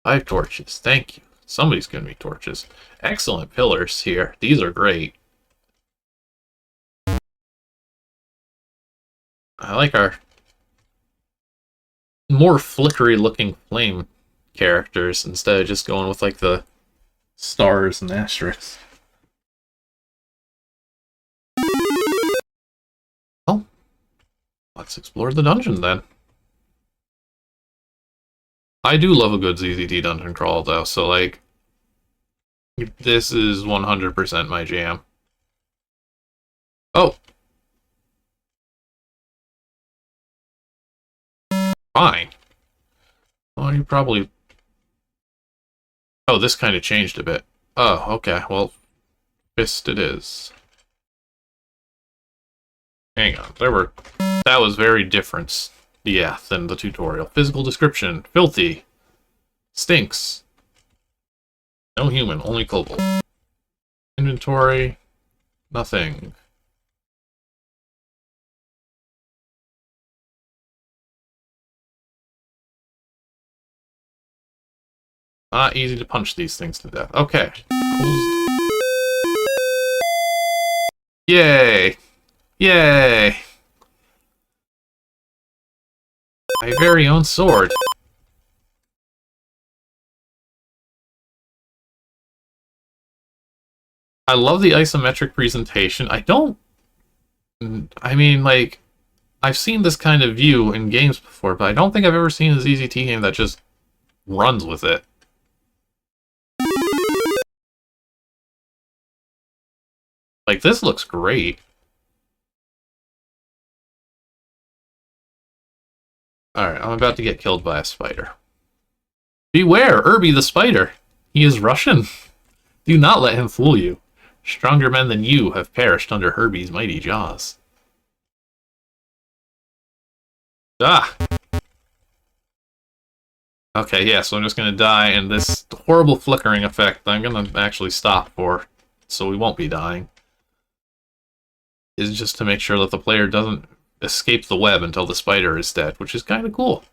5 torches, thank you. Somebody's giving me torches. Excellent pillars here. These are great. I like our more flickery looking flame characters instead of just going with like the stars and asterisks. Well, let's explore the dungeon then. I do love a good ZZT dungeon crawl though, so like, this is 100% my jam. Oh! Fine. Well, you probably... Oh, this kind of changed a bit. Oh, okay, well, fist it is. Hang on, that was very different, yeah, than the tutorial. Physical description, filthy, stinks. No human, only kobold. Inventory, nothing. Not easy to punch these things to death. Okay. Yay! Yay! My very own sword. I love the isometric presentation. I mean, like, I've seen this kind of view in games before, but I don't think I've ever seen a ZZT game that just runs with it. Like, this looks great. Alright, I'm about to get killed by a spider. Beware, Irby the spider! He is Russian. Do not let him fool you. Stronger men than you have perished under Herbie's mighty jaws. Ah! Okay, yeah, so I'm just gonna die, and this horrible flickering effect I'm gonna actually stop for, so we won't be dying, is just to make sure that the player doesn't escape the web until the spider is dead, which is kind of cool.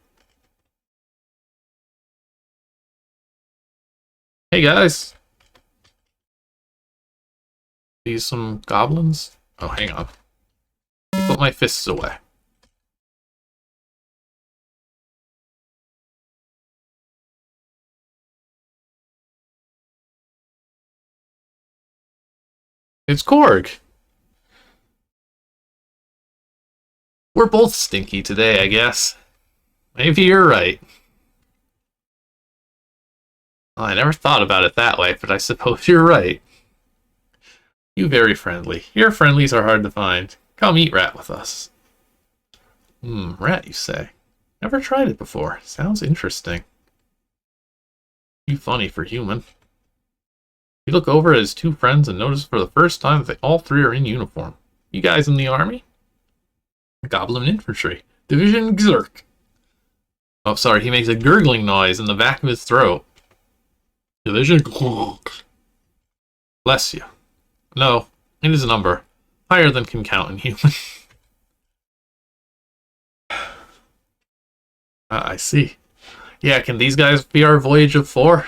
Hey guys! These some goblins? Oh, hang on. Let me put my fists away. It's Korg! We're both stinky today, I guess. Maybe you're right. Well, I never thought about it that way, but I suppose you're right. You very friendly. Your friendlies are hard to find. Come eat rat with us. Rat, you say? Never tried it before. Sounds interesting. You funny for human. You look over at his 2 friends and notice for the first time that all 3 are in uniform. You guys in the army? Goblin infantry. Division Xerk. Oh, sorry, he makes a gurgling noise in the back of his throat. Division Xerk. Bless you. No, it is a number. Higher than can count in human. I see. Yeah, can these guys be our Voyage of 4?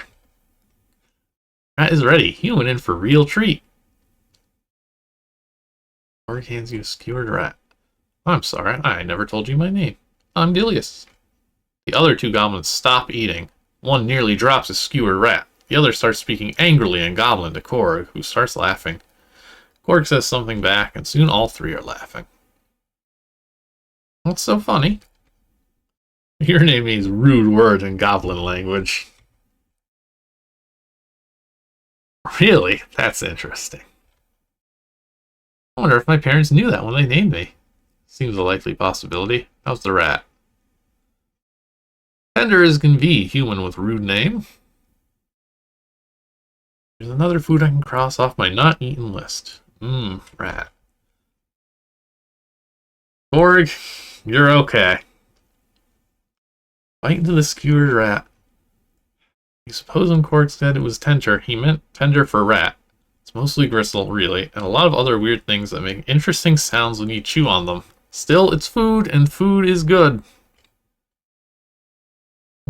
Rat is ready. Human in for real treat. Orc hands you a skewered rat. I'm sorry, I never told you my name. I'm Dillius. The other two goblins stop eating. One nearly drops a skewered rat. The other starts speaking angrily in Goblin to Korg, who starts laughing. Korg says something back, and soon all three are laughing. What's so funny? Your name means rude word in Goblin language. Really? That's interesting. I wonder if my parents knew that when they named me. Seems a likely possibility. How's the rat? Tender as can be, human with rude name. There's another food I can cross off my not eaten list. Rat. Korg, you're okay. Bite into the skewered rat. You suppose when Korg said it was tender, he meant tender for rat. It's mostly gristle, really, and a lot of other weird things that make interesting sounds when you chew on them. Still, it's food, and food is good.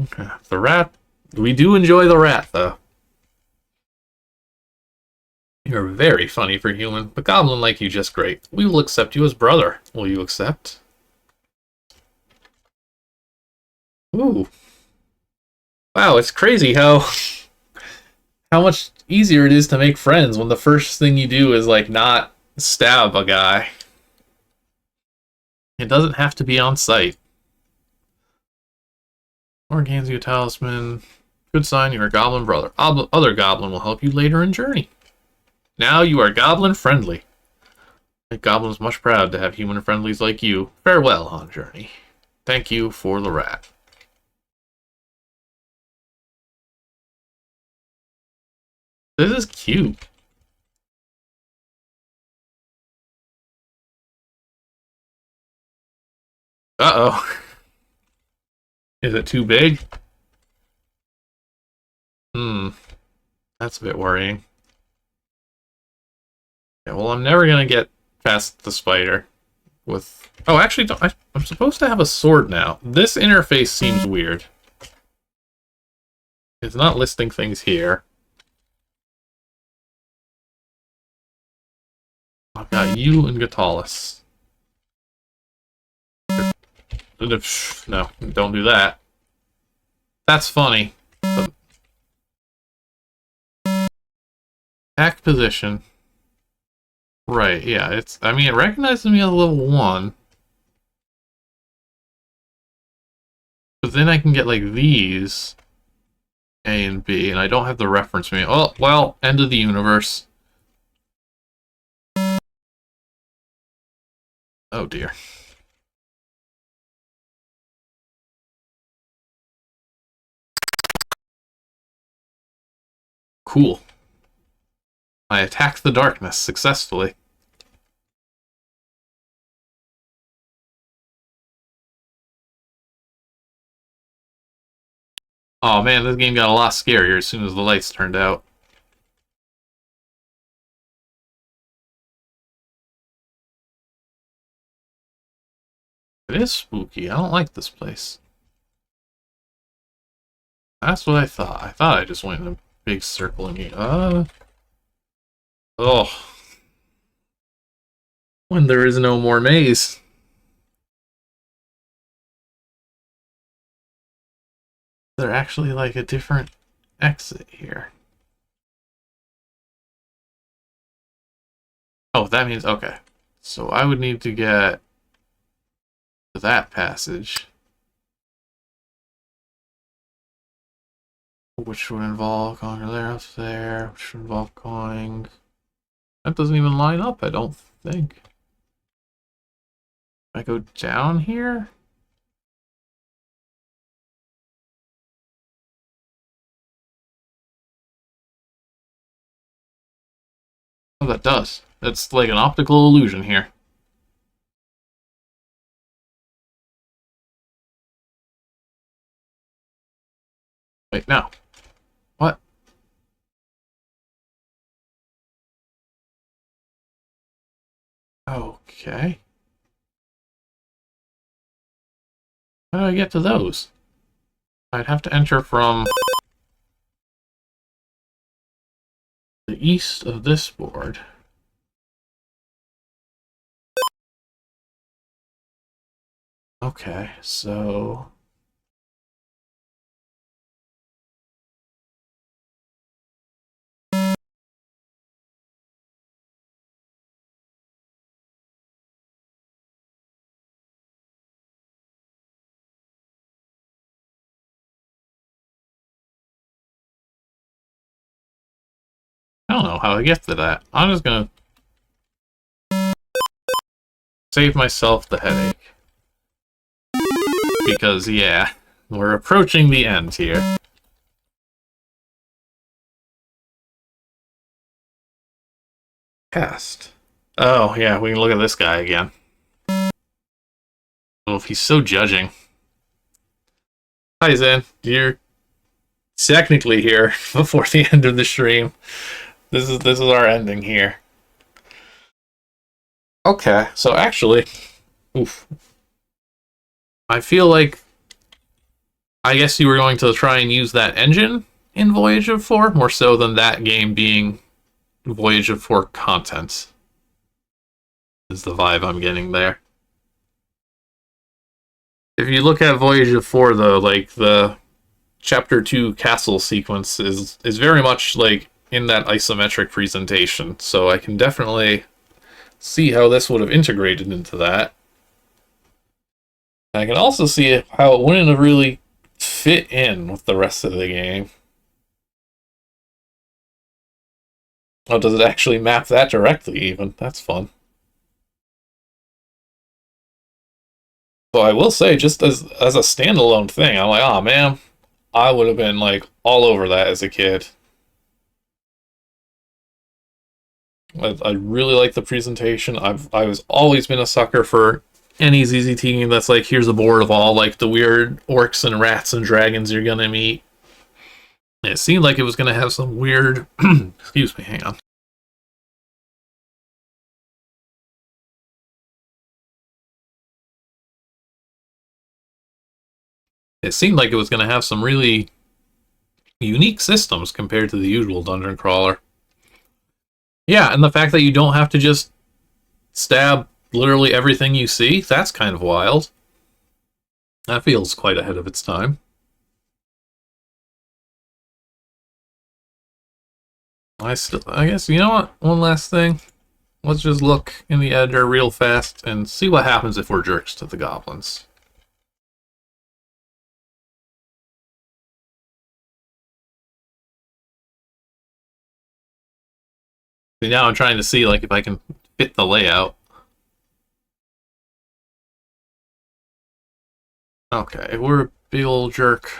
Okay, the rat. We do enjoy the rat, though. You're very funny for human, but goblin like you just great. We will accept you as brother. Will you accept? Ooh. Wow, it's crazy how much easier it is to make friends when the first thing you do is, like, not stab a guy. It doesn't have to be on sight. Orc hands you a talisman. Good sign you're a goblin brother. Other goblin will help you later in journey. Now you are goblin friendly. The goblin is much proud to have human friendlies like you. Farewell on journey. Thank you for the rat. This is cute. Uh-oh. Is it too big? That's a bit worrying. Yeah, well, I'm never gonna get past the spider with... Oh, actually, I'm supposed to have a sword now. This interface seems weird. It's not listing things here. I've got you and Gatalis. No, don't do that. That's funny. But... Attack position. Right, yeah, it's... I mean, it recognizes me as level 1. But then I can get, like, these. A and B, and I don't have the reference me. Oh, well, end of the universe. Oh, dear. Cool. I attacked the darkness successfully. Oh man, this game got a lot scarier as soon as the lights turned out. It is spooky. I don't like this place. That's what I thought. I thought I just went in a big circle and oh. When there is no more maze. There's actually like a different exit here. Oh, that means, okay. So I would need to get to that passage. Which would involve going there, up there, which would involve going... That doesn't even line up, I don't think. I go down here? Oh, that does. That's like an optical illusion here. Wait, no. What? Okay. How do I get to those? I'd have to enter from the east of this board. Okay, so... I don't know how I get to that. I'm just gonna save myself the headache. Because, yeah, we're approaching the end here. Cast. Oh, yeah, we can look at this guy again. Oh, if he's so judging. Hi, Zen. You're technically here before the end of the stream. This is our ending here. Okay, so actually, oof. I feel like I guess you were going to try and use that engine in Voyage of 4, more so than that game being Voyage of 4 content. Is the vibe I'm getting there. If you look at Voyage of 4, though, like, the Chapter 2 castle sequence is very much, like, in that isometric presentation, so I can definitely see how this would have integrated into that. I can also see how it wouldn't have really fit in with the rest of the game. Oh, does it actually map that directly, even? That's fun. So I will say, just as a standalone thing, I'm like, oh man, I would have been like all over that as a kid. I really like the presentation. I was always been a sucker for any ZZT game that's like, here's a board of all like the weird orcs and rats and dragons you're gonna meet. It seemed like it was gonna have some weird excuse me, hang on. It seemed like it was gonna have some really unique systems compared to the usual dungeon crawler. Yeah, and the fact that you don't have to just stab literally everything you see, that's kind of wild. That feels quite ahead of its time. I guess, you know what? One last thing. Let's just look in the editor real fast and see what happens if we're jerks to the goblins. See, now I'm trying to see like if I can fit the layout. Okay, we're a big old jerk.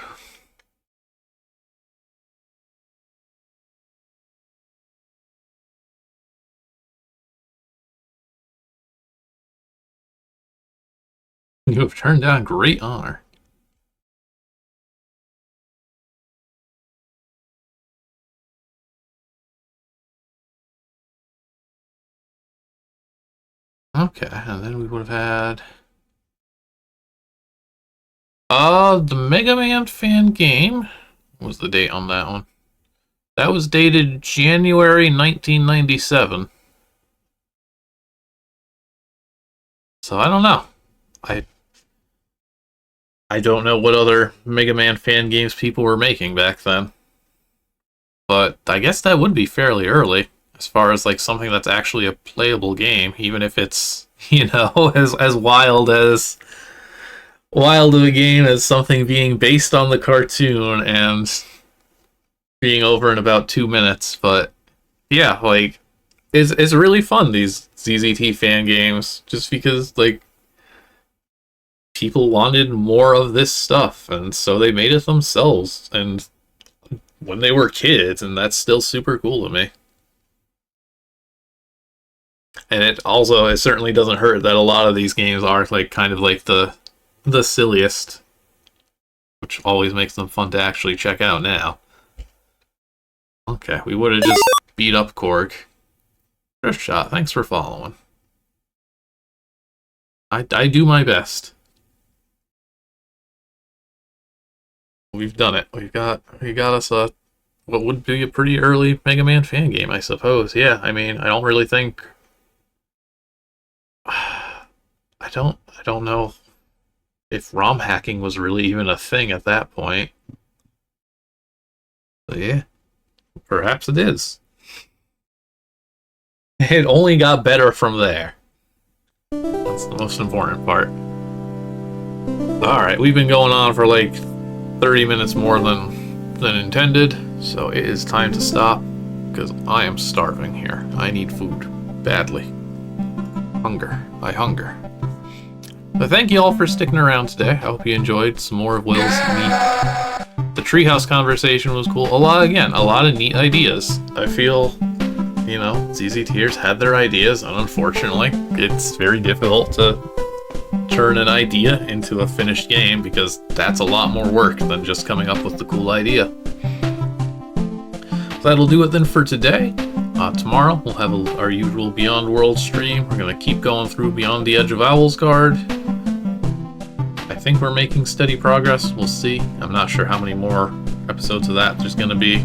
You have turned down great honor. Okay, and then we would have had... the Mega Man fan game. What was the date on that one? That was dated January 1997. So I don't know. I don't know what other Mega Man fan games people were making back then. But I guess that would be fairly early, as far as like something that's actually a playable game, even if it's, you know, as wild of a game as something being based on the cartoon and being over in about 2 minutes. But yeah, like it's really fun, these ZZT fan games, just because like people wanted more of this stuff, and so they made it themselves, and when they were kids, and that's still super cool to me. And it certainly doesn't hurt that a lot of these games are like kind of like the silliest, which always makes them fun to actually check out now. Okay, we would have just beat up Korg. First shot, thanks for following. I do my best. we've done it. We got us a what would be a pretty early Mega Man fan game, I suppose. Yeah, I mean, I don't really think. I don't know if ROM hacking was really even a thing at that point. But yeah, perhaps it is. It only got better from there. That's the most important part. Alright, we've been going on for like 30 minutes more than intended, so it is time to stop, because I am starving here. I need food. Badly. I hunger. But thank you all for sticking around today. I hope you enjoyed some more of Will's neat. The treehouse conversation was cool. A lot of neat ideas. I feel, you know, ZZ Tears had their ideas, and unfortunately, it's very difficult to turn an idea into a finished game, because that's a lot more work than just coming up with the cool idea. So that'll do it then for today. Tomorrow we'll have our usual Beyond World stream. We're going to keep going through Beyond the Edge of Owl's Guard. I think we're making steady progress. We'll see. I'm not sure how many more episodes of that there's going to be.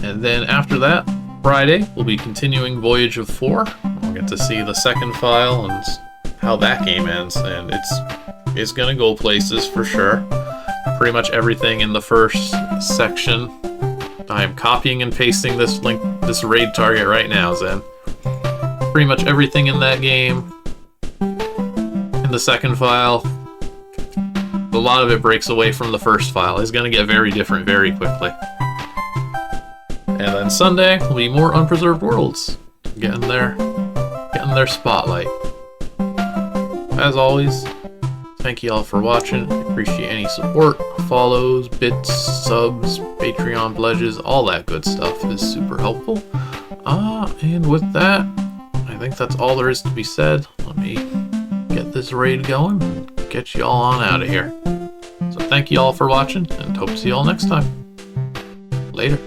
And then after that, Friday, we'll be continuing Voyage of 4. We'll get to see the second file and how that game ends. And it's going to go places for sure. Pretty much everything in the first section. I am copying and pasting this link, this raid target right now, Zen. Pretty much everything in that game, in the second file, a lot of it breaks away from the first file. It's going to get very different very quickly. And then Sunday will be more Unpreserved Worlds, getting their spotlight. As always, thank you all for watching. I appreciate any support, follows, bits, subs, Patreon pledges, all that good stuff is super helpful. And with that, I think that's all there is to be said. Let me get this raid going and get you all on out of here. So thank you all for watching, and hope to see you all next time. Later.